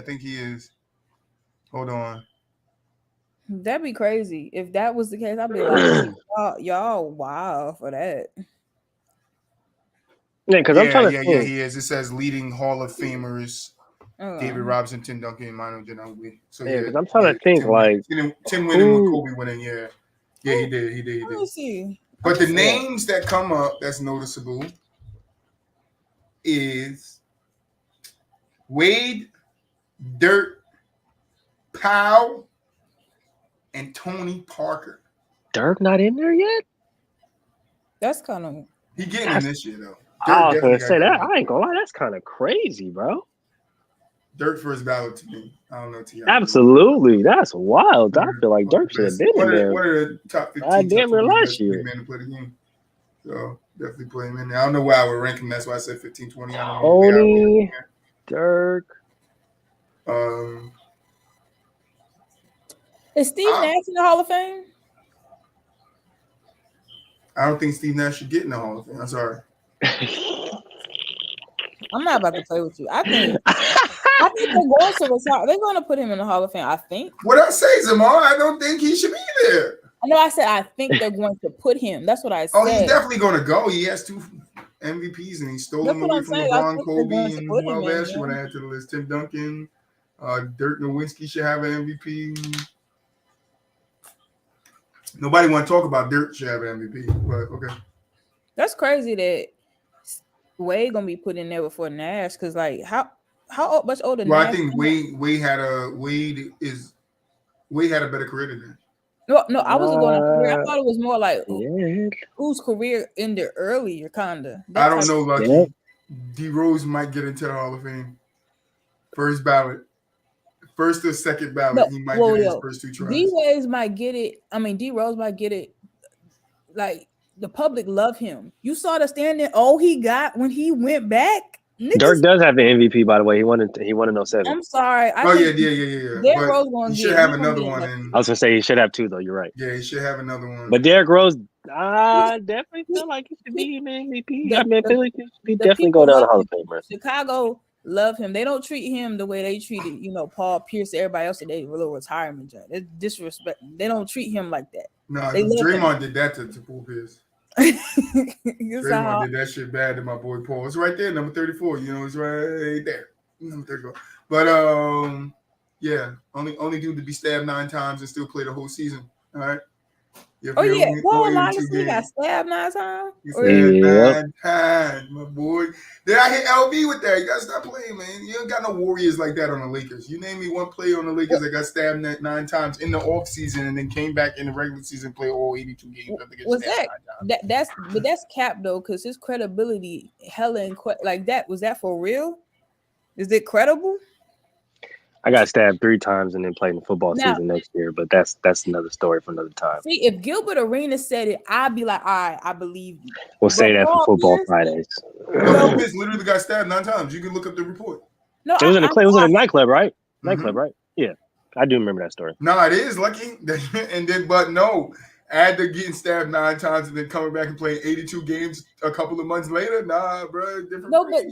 Speaker 1: think he is. Hold on.
Speaker 2: That'd be crazy. If that was the case, I'd be like, y'all wow for that.
Speaker 3: Yeah, because I'm trying to think.
Speaker 1: Yeah, he is. It says leading Hall of Famers. David Robinson, Tim Duncan, and Manu Ginobili. So
Speaker 3: because I'm trying to think
Speaker 1: Tim winning with Kobe winning. Yeah, he did.
Speaker 2: Let me see.
Speaker 1: But the names that come up that's noticeable is Wade, Dirt, Powell, and Tony Parker.
Speaker 3: Dirk not in there yet?
Speaker 2: That's kind of
Speaker 1: he getting in this year though.
Speaker 3: I was gonna say that. I ain't gonna lie, that's kind of crazy, bro.
Speaker 1: Dirk first ballot to me. I don't know to you.
Speaker 3: Absolutely, that's wild. I feel like Dirk should have been in there.
Speaker 1: What are the top 15?
Speaker 3: I damn near last year.
Speaker 1: Men to play the game. So definitely play him in there. I don't know why I would rank him. That's why I said 15, 20. I don't know.
Speaker 3: Tony, Dirk.
Speaker 2: Is Steve Nash in the Hall of Fame?
Speaker 1: I don't think Steve Nash should get in the Hall of Fame. I'm sorry.
Speaker 2: I'm not about to play with you. I think they're going to retire. They're going to put him in the Hall of Fame. I think.
Speaker 1: What I say, Zamar? I don't think he should be there.
Speaker 2: I know. I said I think they're going to put him. That's what I said.
Speaker 1: Oh, he's definitely going to go. He has 2 MVPs and he stole them away from LeBron, Kobe, and who else you want to add to the list? Tim Duncan, Dirk Nowitzki should have an MVP. Nobody want to talk about Dirk should have an MVP, but okay.
Speaker 2: That's crazy that Wade gonna be put in there before Nash because like how much older?
Speaker 1: Well,
Speaker 2: Nash
Speaker 1: I think Wade had a better career than Nash.
Speaker 2: No, I wasn't going to career. I thought it was more like whose career ended earlier, kinda.
Speaker 1: I don't know, Lucky. DeRozan might get into the Hall of Fame. First ballot. First or second ballot, he might get his first 2 tries.
Speaker 2: D-Rose might get it. I mean, D-Rose might get it. Like, the public love him. You saw the standing he got when he went back.
Speaker 3: Dirk does have the MVP, by the way. He won in 07.
Speaker 2: I'm sorry.
Speaker 1: Yeah.
Speaker 2: Derrick Rose won.
Speaker 1: He should have another one.
Speaker 3: I was gonna say he should have 2 though. You're right.
Speaker 1: Yeah, he should have another one.
Speaker 3: But Derrick Rose, I definitely feel like he should be an MVP. I feel like he should definitely go down the Hall of Fame.
Speaker 2: Chicago love him. They don't treat him the way they treated, Paul Pierce, everybody else today, little retirement job. It's disrespect. They don't treat him like that.
Speaker 1: No, Draymond did that to Paul Pierce. Draymond did that shit bad to my boy Paul. It's right there, number 34. It's right there, number 34. But only dude to be stabbed 9 times and still play the whole season. All right.
Speaker 2: Paul honestly got stabbed 9 times.
Speaker 1: He stabbed 9 times, my boy. Then I hit LB with that. You gotta stop playing, man. You don't got no Warriors like that on the Lakers. You name me one player on the Lakers that got stabbed 9 times in the off season and then came back in the regular season, play all 82 games.
Speaker 2: Was that's cap though, because his credibility, like that. Was that for real? Is it credible?
Speaker 3: I got stabbed 3 times and then played in the football season next year, but that's another story for another time.
Speaker 2: See, if Gilbert Arenas said it, I'd be like, all right, I believe you.
Speaker 3: We'll say that for Football Fridays.
Speaker 1: Pierce literally got stabbed 9 times. You can look up the report.
Speaker 3: No, it was in a nightclub, right? Nightclub, right? Yeah. I do remember that story.
Speaker 1: No, it is lucky. And then, but no, after getting stabbed 9 times and then coming back and playing 82 games a couple of months later, nah, bro, different.
Speaker 2: No, but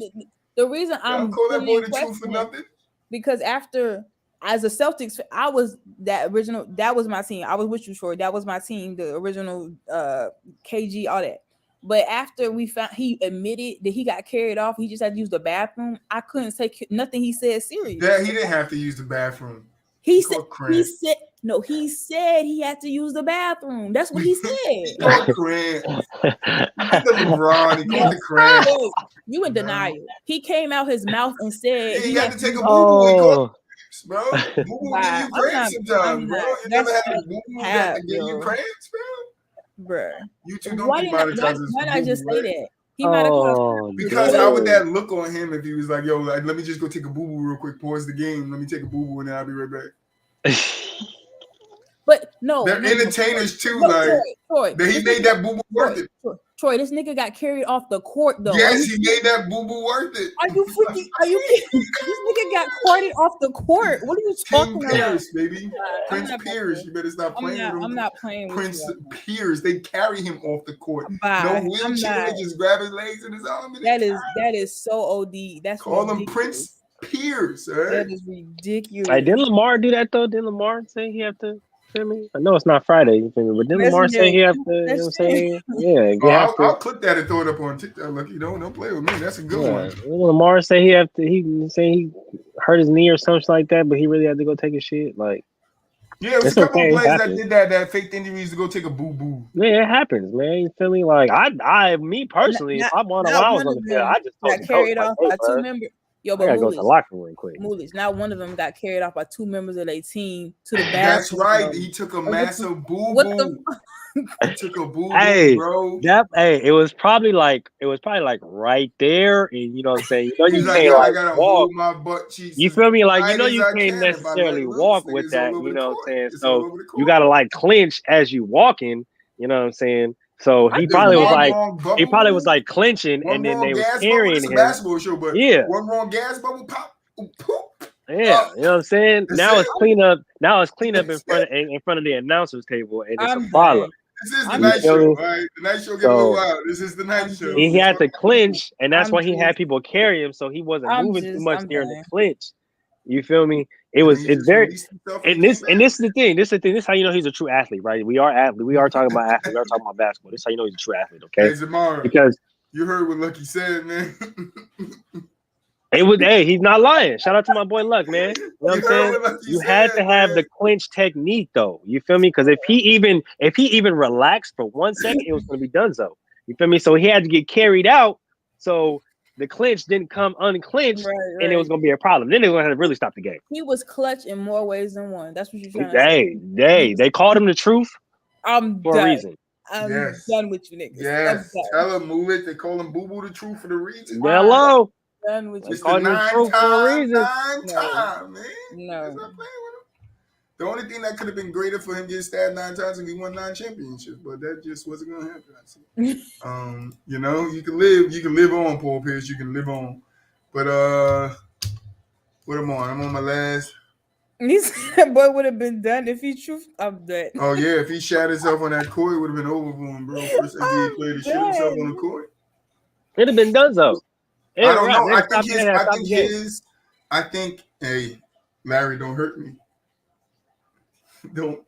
Speaker 2: the reason
Speaker 1: I don't
Speaker 2: I'm
Speaker 1: call that boy the
Speaker 2: question
Speaker 1: truth for nothing.
Speaker 2: because after as a Celtics, I was that original. That was my team. I was with you, Troy. That was my team. The original KG, all that. But after we found he admitted that he got carried off, he just had to use the bathroom. I couldn't take nothing he said serious.
Speaker 1: Yeah, he didn't have to use the bathroom.
Speaker 2: He said he had to use the bathroom. That's what he said.
Speaker 1: Cramp. The LeBron, he called the cramp.
Speaker 2: You in denial. He came out his mouth and said
Speaker 1: he had to take a boo-boo, bro. Boo-boo
Speaker 2: Wow.
Speaker 1: give you cramps sometimes, bro. You never had a boo-boo that give you cramps, bro?
Speaker 2: Bruh.
Speaker 1: You two don't think about it.
Speaker 2: Why not just say that? He might have caused
Speaker 1: because how would that look on him if he was like, yo, like, let me just go take a boo-boo real quick, pause the game, let me take a boo-boo and then I'll be right back.
Speaker 2: But no,
Speaker 1: they're entertainers too.
Speaker 2: No,
Speaker 1: like
Speaker 2: Troy,
Speaker 1: he made that boo-boo worth it.
Speaker 2: Troy, this nigga got carried off the court though.
Speaker 1: Yes, he made that boo-boo worth it.
Speaker 2: Are you freaking? Are you kidding? This nigga got carted off the court. What are you talking about?
Speaker 1: Pierce, baby. Prince Pierce. You better stop playing with him.
Speaker 2: I'm not playing with
Speaker 1: Prince Pierce. They carry him off the court. No wheelchair. They just grab his legs and his arm.
Speaker 2: That is so OD. That's
Speaker 1: call him Prince Pierce. Right?
Speaker 2: That is ridiculous.
Speaker 3: Hey, didn't Lamar do that though? Didn't Lamar say he have to? Feel me? I know it's not Friday, you feel me? But didn't Lamar say he have to? You know what I'm saying? Yeah,
Speaker 1: I'll click that and throw it up on TikTok. Look, you don't play with me. That's a good one.
Speaker 3: Didn't Lamar say he have to? He say he hurt his knee or something like that, but he really had to go take a shit. Like,
Speaker 1: yeah, it was a couple of players that did that faked injuries to go take a boo boo.
Speaker 3: Yeah, it happens, man. You feel me? Like me personally, if I'm on the I was on the field, I just
Speaker 2: got carried off by 2 members. Yo, but
Speaker 3: I gotta go to the locker room quick.
Speaker 2: Not one of them got carried off by 2 members of their team to the bathroom.
Speaker 1: That's right. He took a massive boo boo. He took a boo boo, bro.
Speaker 3: It was probably like right there, and you know what I'm saying. You know you
Speaker 1: can't
Speaker 3: like
Speaker 1: I gotta
Speaker 3: walk.
Speaker 1: hold my butt cheeks.
Speaker 3: You feel me? Like you know you can't necessarily walk with that. You know what I'm saying. So you gotta like clinch as you walking. You know what I'm saying. So he probably was like clinching, and then they was carrying him.
Speaker 1: Basketball show, but one wrong gas bubble pop. Poop.
Speaker 3: Yeah, you know what I'm saying. Now it's clean up. Now it's clean up in front of the announcers table, and it's a problem.
Speaker 1: This is the night show, right? The night show get a little wild. This is the night show.
Speaker 3: He had to clinch, and that's why he had people carry him, so he wasn't moving too much during the clinch. You feel me? It's very, and this is the thing. This is how you know he's a true athlete, right? We are talking about athletes. We are talking about basketball. This is how you know he's a true athlete, okay?
Speaker 1: Hey, Zamar,
Speaker 3: because
Speaker 1: you heard what Lucky said, man.
Speaker 3: He's not lying. Shout out to my boy Luck, man. You know what I'm saying? You had to have the clinch technique, though. You feel me? Because if he even relaxed for 1 second, it was going to be done. So you feel me? So he had to get carried out. So the clinch didn't come unclinched, and it was going to be a problem. Then they were going to have to really stop the game.
Speaker 2: He was clutch in more ways than one. That's what you're trying to say.
Speaker 3: They called him the truth for
Speaker 2: done.
Speaker 3: a reason.
Speaker 2: I'm done with you niggas.
Speaker 1: Yes. Tell him, move it. They call him Boo Boo the truth for the reason.
Speaker 3: Hello.
Speaker 2: Done with you.
Speaker 1: It's the 9 time, man.
Speaker 2: No.
Speaker 1: The only thing that could have been greater for him getting stabbed 9 times and he won 9 championships, but that just wasn't gonna happen. You know, you can live on, Paul Pierce. You can live on. But what am I on? I'm on my last.
Speaker 2: That boy would have been done if he truth. I'm dead.
Speaker 1: Oh yeah, if he shot himself on that court, it would have been over for him, bro. First NBA player to shoot himself on the court.
Speaker 3: It'd have been done though.
Speaker 1: I don't know. Hey, Larry, don't hurt me.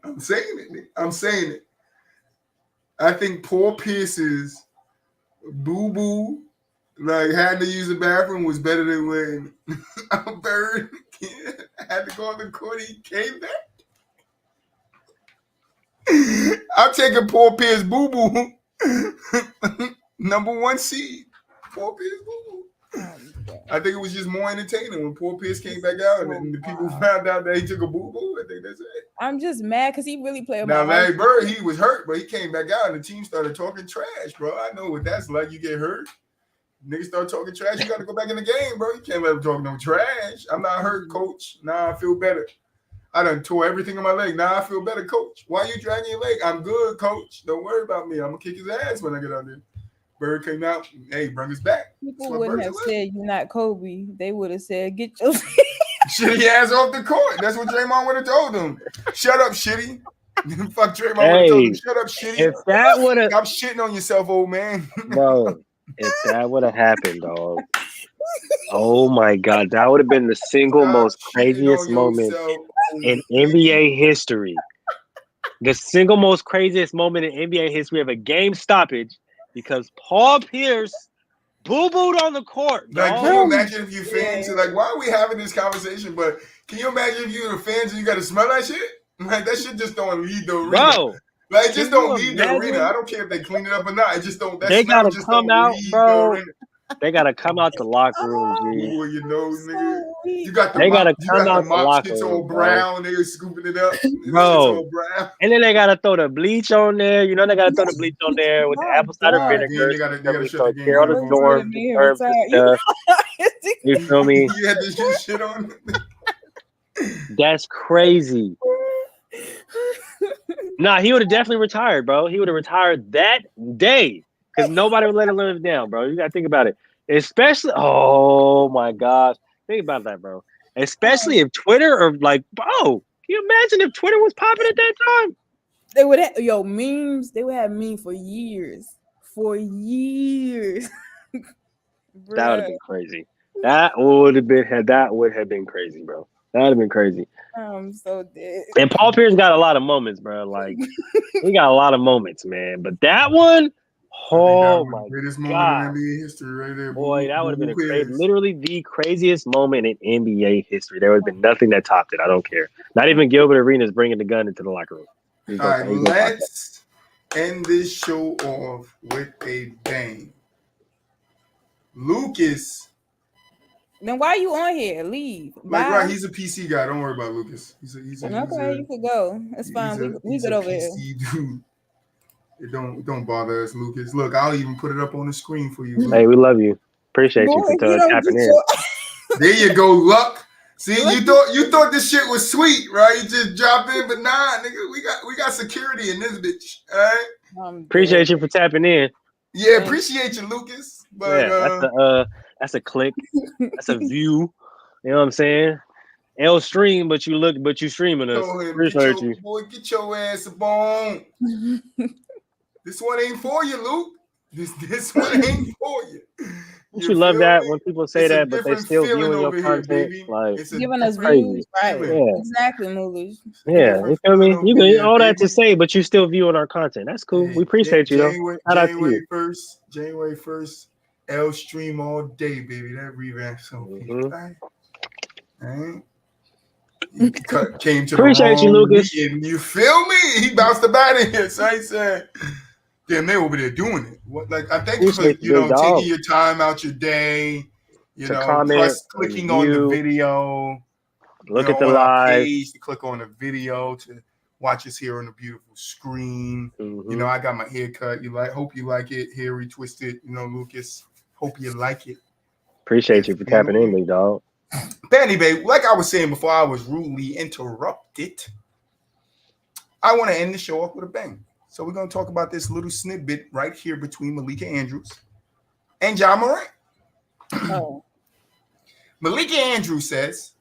Speaker 1: I'm saying it. I think Paul Pierce's boo-boo, like, had to use the bathroom was better than when a bird had to go on the court. He came back. I'm taking Paul Pierce boo-boo. Number 1 seed. Paul Pierce boo-boo. I think it was just more entertaining when Paul Pierce came back out and the people found out that he took a boo-boo. I think that's it.
Speaker 2: I'm just mad because he really played.
Speaker 1: Now, Larry Bird, he was hurt, but he came back out and the team started talking trash, bro. I know what that's like. You get hurt. Niggas start talking trash. You got to go back in the game, bro. You can't let them talk no trash. I'm not hurt, coach. Nah, I feel better. I done tore everything in my leg. Now I feel better, coach. Why you dragging your leg? I'm good, coach. Don't worry about me. I'm going to kick his ass when I get out there. Bird came out. Hey, bring us back.
Speaker 2: People wouldn't have said you're not Kobe. They would have said, get your
Speaker 1: Shitty ass off the court. That's what Draymond would have told him. Shut up, shitty. Fuck Draymond would have told him, shut up, shitty.
Speaker 3: If that would have,
Speaker 1: stop shitting on yourself, old man.
Speaker 3: bro, if that would have happened, dog. Oh my God, that would have been the single most craziest moment in NBA history. The single most craziest moment in NBA history of a game stoppage because Paul Pierce boo-booed on the court.
Speaker 1: Like,
Speaker 3: dog.
Speaker 1: can you imagine if you fans are like, why are we having this conversation? But can you imagine if you're the fans and you got to smell that shit? Like, that shit just don't leave the arena.
Speaker 3: Bro,
Speaker 1: like, just don't leave the arena. I don't care if they clean it up or not. It just don't. That
Speaker 3: they
Speaker 1: smell
Speaker 3: gotta
Speaker 1: just
Speaker 3: come
Speaker 1: don't
Speaker 3: out,
Speaker 1: leave
Speaker 3: bro.
Speaker 1: the arena.
Speaker 3: They gotta come out the locker room, G.
Speaker 1: Ooh, your nose, nigga. You got the
Speaker 3: they
Speaker 1: mop,
Speaker 3: gotta
Speaker 1: you
Speaker 3: come
Speaker 1: got
Speaker 3: out
Speaker 1: the
Speaker 3: the
Speaker 1: mop
Speaker 3: locker
Speaker 1: shit's
Speaker 3: room,
Speaker 1: all brown. They're scooping it up.
Speaker 3: Bro.
Speaker 1: Brown.
Speaker 3: And then they gotta throw the bleach on there. You know they gotta throw the bleach on there with the apple cider vinegar.
Speaker 1: They gotta shut the game
Speaker 3: Care on the
Speaker 1: down.
Speaker 3: storm, germs and stuff. You feel me?
Speaker 1: You had this shit on.
Speaker 3: That's crazy. Nah, he would have definitely retired, bro. He would have retired that day because nobody would let him live down, bro. You gotta think about it. Especially, oh my gosh, think about that, bro. Especially if Twitter or like, bro, can you imagine if Twitter was popping at that time?
Speaker 2: They would have memes. They would have memes for years.
Speaker 3: That would have been crazy. That would have been crazy, bro. That would have been crazy.
Speaker 2: I'm so dead.
Speaker 3: And Paul Pierce got a lot of moments, bro. Like he got a lot of moments, man. But that one, oh my
Speaker 1: greatest
Speaker 3: God.
Speaker 1: moment in NBA history, right there.
Speaker 3: Boy, that would have been literally the craziest moment in NBA history. There would have been nothing that topped it. I don't care. Not even Gilbert Arenas bringing the gun into the locker room.
Speaker 1: All right, let's end this show off with a bang. Lucas.
Speaker 2: Then why are you on here? Leave.
Speaker 1: Like, right, he's a PC guy. Don't worry about Lucas. He's
Speaker 2: okay, you could go. It's fine. We good over here.
Speaker 1: Dude. It don't bother us, Lucas. Look, I'll even put it up on the screen for you. Luke.
Speaker 3: Hey, we love you. Appreciate you for tapping in.
Speaker 1: There you go, Luck. See, you thought this shit was sweet, right? You just dropped in, but nah, nigga, we got security in this bitch. All right.
Speaker 3: Appreciate you for tapping in.
Speaker 1: Yeah, appreciate you, Lucas. But
Speaker 3: that's a click. That's a view. You know what I'm saying? L stream, but you streaming us. Appreciate you.
Speaker 1: Boy, get your ass up on. This one ain't for you, Luke. This one ain't for you.
Speaker 3: Don't you love that when people say that, but they still viewing your content?
Speaker 1: Here,
Speaker 3: like
Speaker 2: giving us views, right? Yeah. Exactly, movies.
Speaker 3: Yeah, you feel me? You can all that to say, but you still viewing our content. That's cool. We appreciate you though.
Speaker 1: January 1st, L stream all day, baby. That revamp so came to
Speaker 3: appreciate
Speaker 1: the
Speaker 3: you, Lucas.
Speaker 1: Meeting. You feel me? He bounced the bat in here, so I said. Damn, they over there doing it. I thank you for taking your time out your day. Plus clicking on the video.
Speaker 3: Look at the live.
Speaker 1: Page to click on the video to watch us here on the beautiful screen. Mm-hmm. I got my hair cut. Hope you like it. Hair retwisted. Lucas. Hope you like it.
Speaker 3: Appreciate you for tapping in, big dog.
Speaker 1: Benny, babe. Like I was saying before, I was rudely interrupted. I want to end the show off with a bang. So we're going to talk about this little snippet right here between Malika Andrews and Ja Morant.
Speaker 2: Oh.
Speaker 1: Malika Andrews says,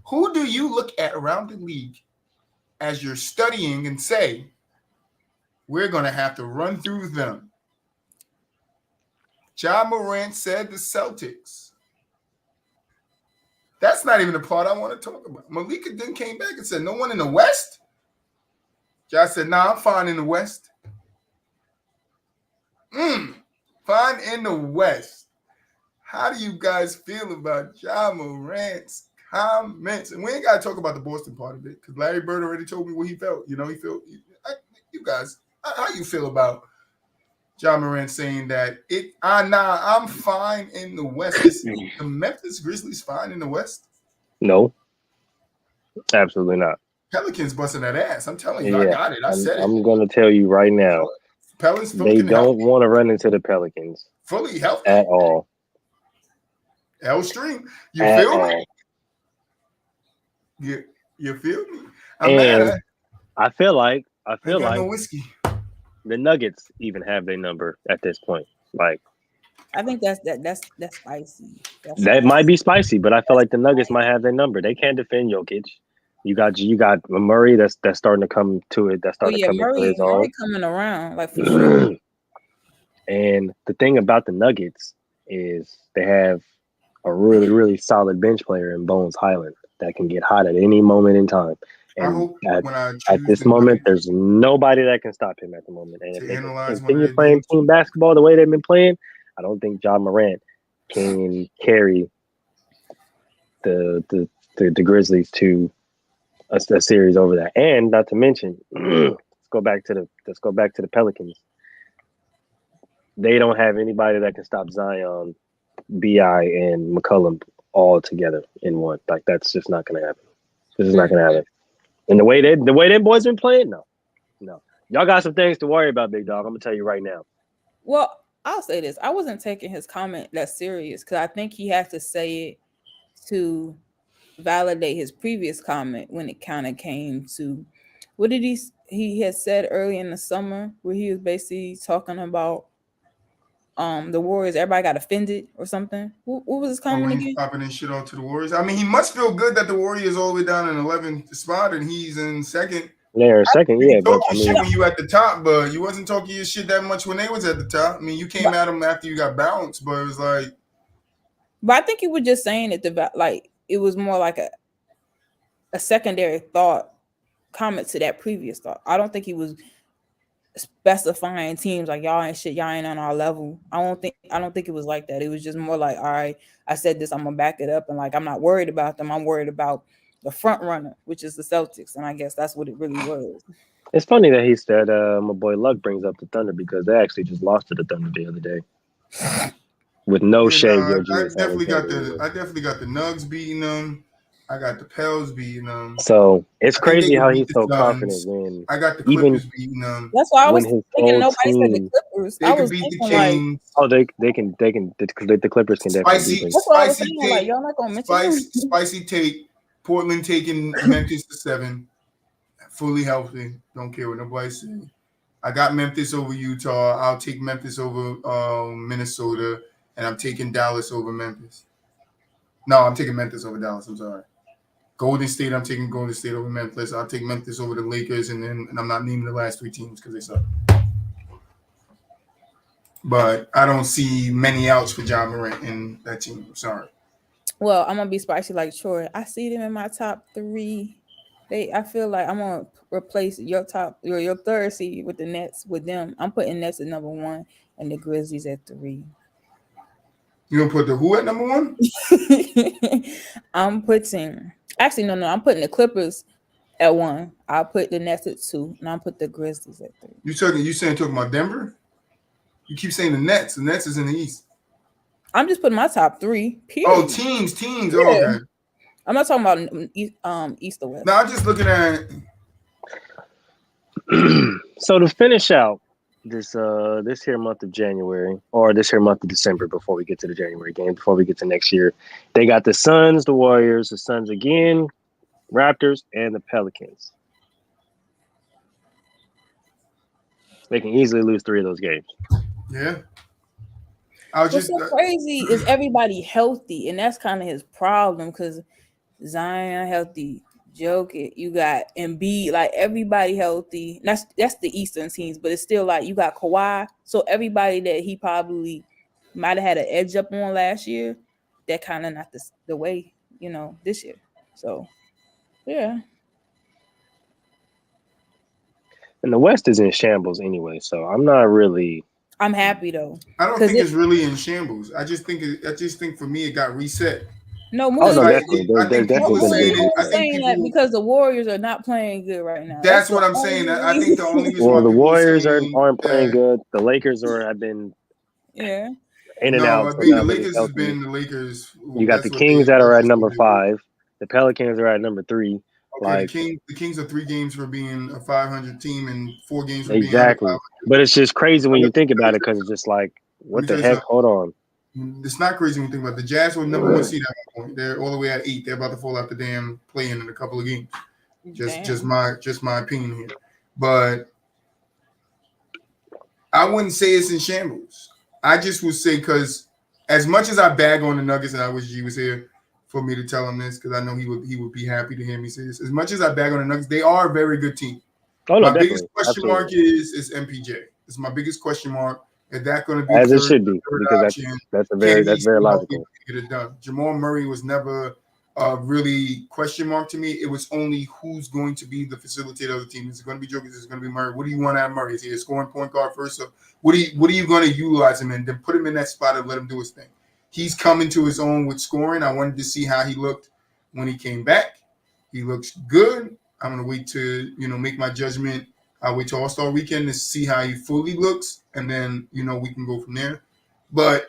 Speaker 1: who do you look at around the league as you're studying and say, we're going to have to run through them? Ja Morant said the Celtics. That's not even the part I want to talk about. Malika then came back and said, no one in the West? Ja said, nah, I'm fine in the West. Fine in the West. How do you guys feel about Ja Morant's comments? And we ain't got to talk about the Boston part of it because Larry Bird already told me what he felt. You you guys, how you feel about Ja Morant saying that I'm fine in the West? Is the Memphis Grizzlies fine in the West?
Speaker 3: No, absolutely not.
Speaker 1: Pelicans busting that ass. I'm telling you, I got it. I said it.
Speaker 3: I'm going to tell you right now. They don't want to run into the Pelicans.
Speaker 1: Fully healthy.
Speaker 3: At all.
Speaker 1: L stream. You feel me? You feel me?
Speaker 3: I feel like
Speaker 1: no whiskey.
Speaker 3: The Nuggets even have their number at this point. Like
Speaker 2: I think that's spicy. That's
Speaker 3: That
Speaker 2: spicy.
Speaker 3: might be spicy, but I feel like the Nuggets might have their number. They can't defend Jokic. You got Murray that's starting to come to it. That's
Speaker 2: Oh
Speaker 3: starting to
Speaker 2: yeah,
Speaker 3: come into his own.
Speaker 2: Murray coming around like for sure.
Speaker 3: And the thing about the Nuggets is they have a really, really solid bench player in Bones Highland that can get hot at any moment in time.
Speaker 1: I
Speaker 3: And
Speaker 1: hope when I
Speaker 3: at
Speaker 1: choose
Speaker 3: this
Speaker 1: the
Speaker 3: moment,
Speaker 1: Nuggets
Speaker 3: there's nobody that can stop him at the moment. And if
Speaker 1: to
Speaker 3: they can
Speaker 1: analyze one of
Speaker 3: continue
Speaker 1: their
Speaker 3: playing
Speaker 1: games,
Speaker 3: team basketball the way they've been playing, I don't think John Morant can carry the Grizzlies to a series over that. And not to mention, let's go back to the Pelicans. They don't have anybody that can stop Zion, BI, and McCollum all together in one. Like that's just not gonna happen. This is not gonna happen. And the way them boys been playing, no. Y'all got some things to worry about, big dog. I'm gonna tell you right now.
Speaker 2: Well, I'll say this. I wasn't taking his comment that serious because I think he had to say it to validate his previous comment when it kind of came to what did he had said early in the summer where he was basically talking about the Warriors. Everybody got offended or something. What was his comment
Speaker 1: when he's
Speaker 2: again?
Speaker 1: popping his shit off to the Warriors. I mean, he must feel good that the Warriors all the way down in 11th spot and he's in second.
Speaker 3: They're second, yeah,
Speaker 1: You
Speaker 3: but
Speaker 1: talk
Speaker 3: I
Speaker 1: your
Speaker 3: mean,
Speaker 1: shit when you at the top, but you wasn't talking your shit that much when they was at the top. I mean, you came at them after you got bounced, but it was like.
Speaker 2: But I think he was just saying it it was more like a secondary thought comment to that previous thought. I don't think he was specifying teams like y'all ain't shit, y'all ain't on our level. I don't think it was like that. It was just more like, all right, I said this, I'm gonna back it up, and like I'm not worried about them. I'm worried about the front runner, which is the Celtics, and I guess that's what it really was.
Speaker 3: it's funny that he said my boy Luck brings up the Thunder because they actually just lost to the Thunder the other day with no shade.
Speaker 1: I definitely got the Nugs beating them. I got the Pels beating them.
Speaker 3: So it's crazy how he's so
Speaker 1: Suns.
Speaker 3: confident when
Speaker 1: I got the Clippers beating them.
Speaker 2: That's why I was
Speaker 3: his
Speaker 2: thinking
Speaker 3: whole
Speaker 2: nobody said the
Speaker 3: team-
Speaker 2: Clippers.
Speaker 1: They
Speaker 2: I
Speaker 1: can
Speaker 2: was
Speaker 1: beat the
Speaker 2: thinking
Speaker 1: Kings.
Speaker 3: the Clippers can definitely beat them.
Speaker 2: that's what I was thinking. Like y'all not gonna mention them.
Speaker 1: Spicy take. Portland taking Memphis to 7. Fully healthy. Don't care what nobody says. I got Memphis over Utah. I'll take Memphis over Minnesota, and I'm taking Dallas over Memphis. No, I'm taking Memphis over Dallas. I'm sorry. Golden State, I'm taking Golden State over Memphis. I'll take Memphis over the Lakers, and I'm not naming the last 3 teams because they suck. But I don't see many outs for John Morant in that team. I'm sorry.
Speaker 2: Well, I'm gonna be spicy like Troy. I see them in my top 3. I feel like I'm gonna replace your third seed with the Nets with them. I'm putting Nets at number 1 and the Grizzlies at 3.
Speaker 1: You gonna put the who at number 1?
Speaker 2: I'm putting I'm putting the Clippers at 1. I'll put the Nets at 2, and I'll put the Grizzlies at 3.
Speaker 1: You talking about Denver? You keep saying the Nets. The Nets is in the East.
Speaker 2: I'm just putting my top 3. Period.
Speaker 1: Oh, teams.
Speaker 2: Yeah.
Speaker 1: Oh, okay.
Speaker 2: I'm not talking about East or West.
Speaker 1: No, I'm just looking at.
Speaker 3: So to finish out this here month of January or this here month of December before we get to the January game, before we get to next year, they got the Suns, the Warriors, the Suns again, Raptors, and the Pelicans. They can easily lose 3 of those games.
Speaker 1: Yeah.
Speaker 2: What's so crazy is everybody healthy, and that's kind of his problem because Zion healthy, Jokic, you got Embiid, like everybody healthy. That's the Eastern teams, but it's still like you got Kawhi. So everybody that he probably might have had an edge up on last year, that kind of not the way, this year. So yeah.
Speaker 3: And the West is in shambles anyway, so I'm happy
Speaker 2: though.
Speaker 1: I don't think it's really in shambles. I just think for me it got reset.
Speaker 2: No,
Speaker 3: definitely.
Speaker 2: I think people saying that because the Warriors are not playing good right now.
Speaker 1: That's what I'm saying. I think the only reason
Speaker 3: the Warriors aren't playing good. The Lakers have been in and out.
Speaker 1: The Lakers has been the Lakers.
Speaker 3: You got the Kings that are at number 5. The Pelicans are at number 3.
Speaker 1: Okay, the Kings are 3 games for being a 500 team and 4 games for being
Speaker 3: But it's just crazy when you think about it because it's just like, what the heck? Hold on.
Speaker 1: It's not crazy when you think about it. The Jazz were number 1 seed at one point. They're all the way at 8. They're about to fall out the damn play-in in a couple of games. Just my opinion here. But I wouldn't say it's in shambles. I just will say because as much as I bag on the Nuggets, and I wish G was here for me to tell him this because I know he would be happy to hear me say this. As much as I bag on the Nuggets, they are a very good team.
Speaker 3: Oh no,
Speaker 1: My
Speaker 3: definitely,
Speaker 1: biggest question mark is MPJ. It's my biggest question mark. Is that going to be
Speaker 3: as
Speaker 1: the
Speaker 3: it should be,
Speaker 1: third
Speaker 3: because
Speaker 1: option?
Speaker 3: that's
Speaker 1: Can
Speaker 3: very
Speaker 1: he stay healthy
Speaker 3: logical.
Speaker 1: to get it done? Jamal Murray was never a really question mark to me. It was only who's going to be the facilitator of the team. Is it going to be Jokic? Is it going to be Murray? What do you want to have Murray? Is he a scoring point guard first? So what are you going to utilize him in? Then put him in that spot and let him do his thing. He's coming to his own with scoring. I wanted to see how he looked when he came back. He looks good. I'm going to wait to make my judgment. I'll wait till All-Star Weekend to see how he fully looks, and then we can go from there. But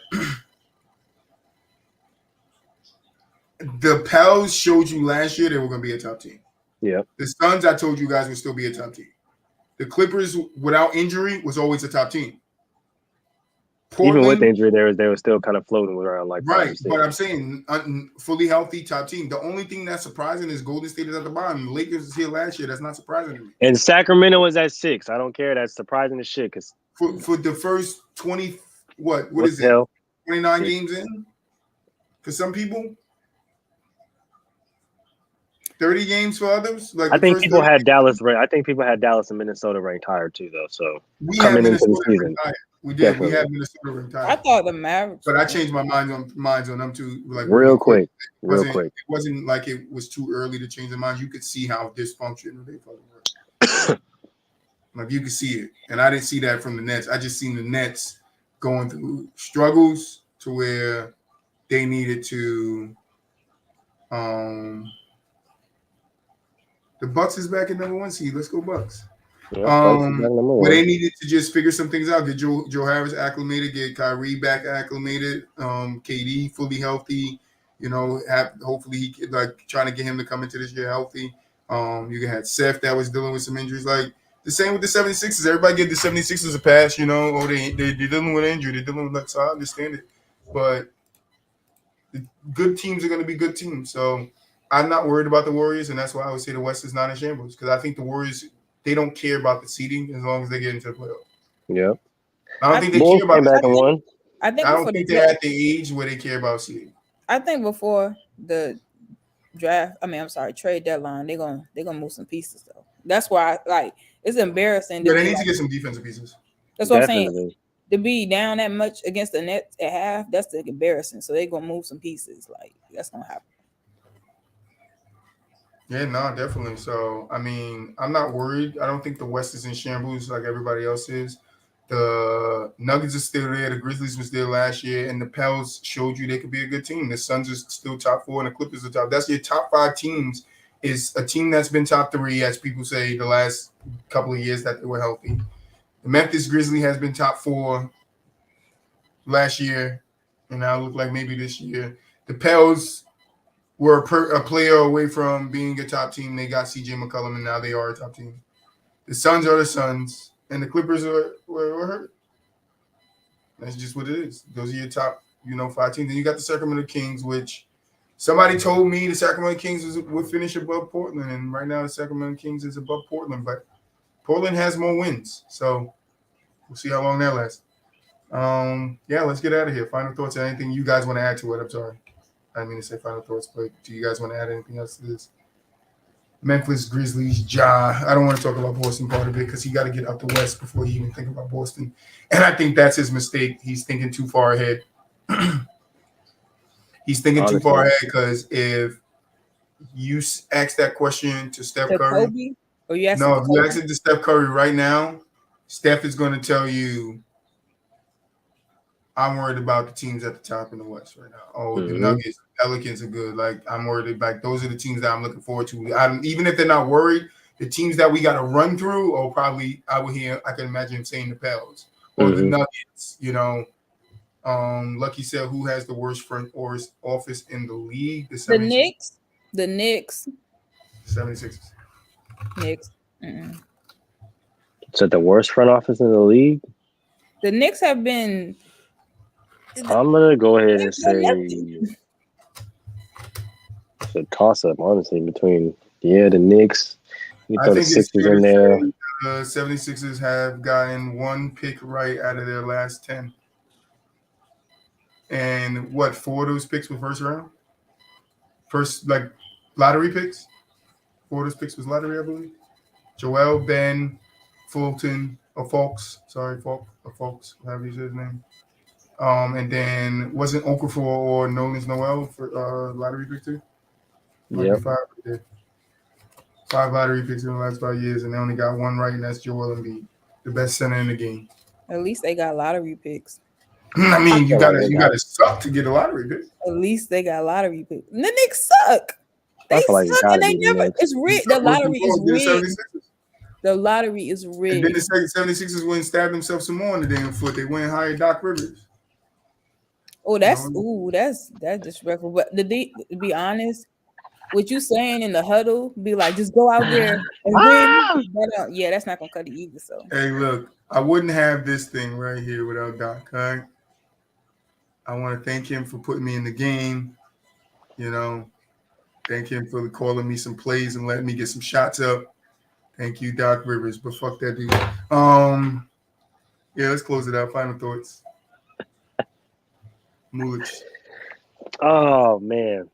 Speaker 1: the Pels showed you last year they were going to be a top team.
Speaker 3: Yeah.
Speaker 1: The Suns, I told you guys, would still be a top team. The Clippers, without injury, was always a top team.
Speaker 3: Portland, even with injury, they were still kind of floating around like
Speaker 1: right. But I'm saying fully healthy top team. The only thing that's surprising is Golden State is at the bottom. The Lakers was here last year. That's not surprising to me.
Speaker 3: And Sacramento was at 6. I don't care. That's surprising as shit. Cause
Speaker 1: for the first 20, what is it?
Speaker 3: Hell?
Speaker 1: 29 games in for some people. 30 games for others. Like
Speaker 3: I think people had Dallas ranked. I think people had Dallas and Minnesota ranked higher too, though. So
Speaker 1: we had Minnesota ranked higher. We did. Definitely. We had Minnesota ranked higher.
Speaker 2: I thought the Mavericks,
Speaker 1: but I changed my mind on them too. Like
Speaker 3: real quick.
Speaker 1: It wasn't like it was too early to change their mind. You could see how dysfunctional they fucking were. Like you could see it, and I didn't see that from the Nets. I just seen the Nets going through struggles to where they needed to. The Bucks is back at number 1 seed. Let's go Bucks.
Speaker 3: Yeah,
Speaker 1: where they needed to just figure some things out. Get Joe Harris acclimated. Get Kyrie back acclimated. KD fully healthy. Hopefully he trying to get him to come into this year healthy. You had Seth that was dealing with some injuries. Like the same with the 76ers. Everybody give the 76ers a pass. They're dealing with injury. They're dealing with so I understand it, but the good teams are going to be good teams. So. I'm not worried about the Warriors, and that's why I would say the West is not in shambles because I think the Warriors they don't care about the seeding as long as they get into the playoffs.
Speaker 3: Yeah,
Speaker 1: I don't think they care about
Speaker 3: back and won.
Speaker 1: I don't think they're at the age where they care about seeding.
Speaker 2: I think before the trade deadline, they're gonna move some pieces though. That's why it's embarrassing.
Speaker 1: Yeah, they need to get some defensive pieces.
Speaker 2: That's what I'm saying. To be down that much against the Nets at half, that's embarrassing. So they're gonna move some pieces. Like that's gonna happen.
Speaker 1: Yeah, no, definitely. So, I mean, I'm not worried. I don't think the West is in shambles like everybody else is. The Nuggets are still there. The Grizzlies were still last year. And the Pels showed you they could be a good team. The Suns are still top 4 and the Clippers are top. That's your top 5 teams is a team that's been top 3, as people say, the last couple of years that they were healthy. The Memphis Grizzlies has been top 4 last year. And now look like maybe this year. The Pels were a player away from being a top team. They got CJ McCollum, and now they are a top team. The Suns are the Suns, and the Clippers were hurt. That's just what it is. Those are your top, 5 teams. Then you got the Sacramento Kings, which somebody told me the Sacramento Kings would finish above Portland, and right now the Sacramento Kings is above Portland, but Portland has more wins, so we'll see how long that lasts. Let's get out of here. Final thoughts on anything you guys want to add to it? I'm sorry. I didn't mean to say final thoughts, but do you guys want to add anything else to this? Memphis Grizzlies, Ja. I don't want to talk about Boston part of it because he got to get out the West before he even think about Boston. And I think that's his mistake. He's thinking too far ahead. He's thinking too far ahead because if you ask that question to Steph Curry.
Speaker 2: Kobe? Or you
Speaker 1: if you ask it to Steph Curry right now, Steph is going to tell you, I'm worried about the teams at the top in the West right now. The Nuggets, Pelicans are good. Like I'm worried about those are the teams that I'm looking forward to. Even if they're not worried, the teams that we got to run through, or probably I can imagine him saying the Pels or the Nuggets. Lucky said, who has the worst front office in the league?
Speaker 2: The Knicks. The Knicks.
Speaker 1: 76ers.
Speaker 2: Knicks.
Speaker 3: So the worst front office in the league?
Speaker 2: The Knicks have been.
Speaker 3: I'm gonna go ahead and say it's a toss-up, honestly, between the Knicks. You throw the Sixers in there.
Speaker 1: The 76ers have gotten 1 pick right out of their last 10. and what 4 of those picks were first round, first like lottery picks. 4 of those picks was lottery, I believe. Joel, Ben, Fulton, or Folks. Sorry, Folks, however you say his name. And then wasn't Okafor or Nolan's Noel for lottery pick too? Might be 5. Yeah. 5 lottery picks in the last 5 years, and they only got 1 right, and that's Joel Embiid, the best center in the game.
Speaker 2: At least they got lottery picks.
Speaker 1: I mean, you gotta suck to get a lottery pick.
Speaker 2: At least they got lottery picks. The Knicks suck. They suck and they never. It's rigged. The lottery is rigged. The lottery is rigged.
Speaker 1: And then the 76ers went and stabbed themselves some more in the damn foot. They went and hired Doc Rivers.
Speaker 2: Oh, that's disrespectful. But to be honest, what you saying in the huddle, be like, just go out there and win. Yeah, that's not gonna cut it either. So
Speaker 1: hey, look, I wouldn't have this thing right here without Doc. Right? I want to thank him for putting me in the game. You know, thank him for calling me some plays and letting me get some shots up. Thank you, Doc Rivers. But fuck that dude. Yeah, let's close it out. Final thoughts. Mulich.
Speaker 3: Oh man,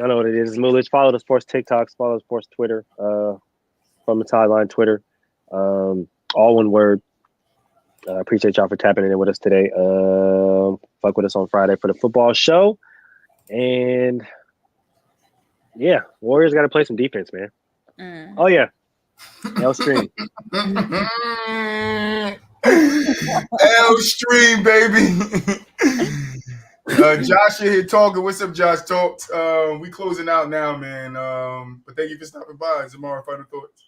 Speaker 3: I know what it is. Mulich. Follow the sports TikToks. Follow the sports Twitter. From the sideline Twitter. All one word. Appreciate y'all for tapping in with us today. Fuck with us on Friday for the football show. And yeah, Warriors got to play some defense, man. Oh yeah, L Stream.
Speaker 1: L Stream, baby. Josh here talking. What's up, Josh? Talks. We closing out now, man. But thank you for stopping by. Zamara, final thoughts.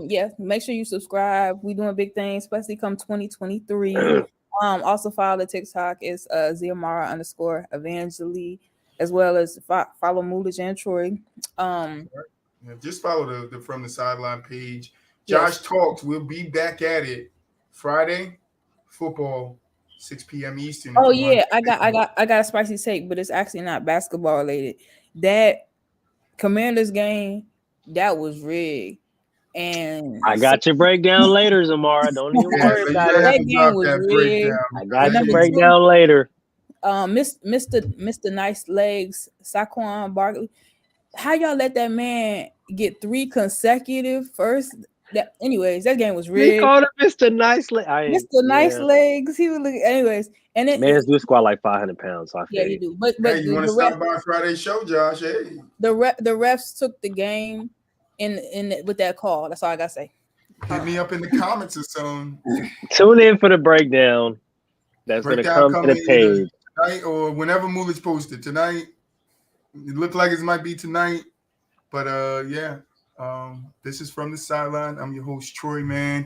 Speaker 2: Yeah, make sure you subscribe. We doing big things, especially come 2023. Also follow the TikTok is Ziamara_Evangeline, as well as follow Mulich and Troy.
Speaker 1: Just follow the From the Sideline page. Josh Talks. We'll be back at it Friday. Football, 6 p.m. Eastern.
Speaker 2: Oh yeah, I got a spicy take, but it's actually not basketball related. That Commanders game, that was rigged. And
Speaker 3: I got your breakdown later, Zamara. Don't even worry about it.
Speaker 2: That game was rigged.
Speaker 3: I got your breakdown later.
Speaker 2: Mr. Nice Legs, Saquon Barkley. How y'all let that man get 3 consecutive first? Anyways, that game was rigged.
Speaker 3: He called him Mr. Nice Legs.
Speaker 2: Mr. Nice Legs. He was looking. Anyways, and it
Speaker 3: man's do squat like 500 pounds. So
Speaker 2: yeah, you do. But
Speaker 1: hey, you want to stop by Friday's show, Josh? Hey,
Speaker 2: the refs took the game in with that call. That's all I gotta say.
Speaker 1: Hit me up in the comments or something.
Speaker 3: Tune in for the breakdown. That's going to come to the page
Speaker 1: tonight or whenever Mulich posted tonight. It looked like it might be tonight, but yeah. This is From the Sideline. I'm your host, Troy, man.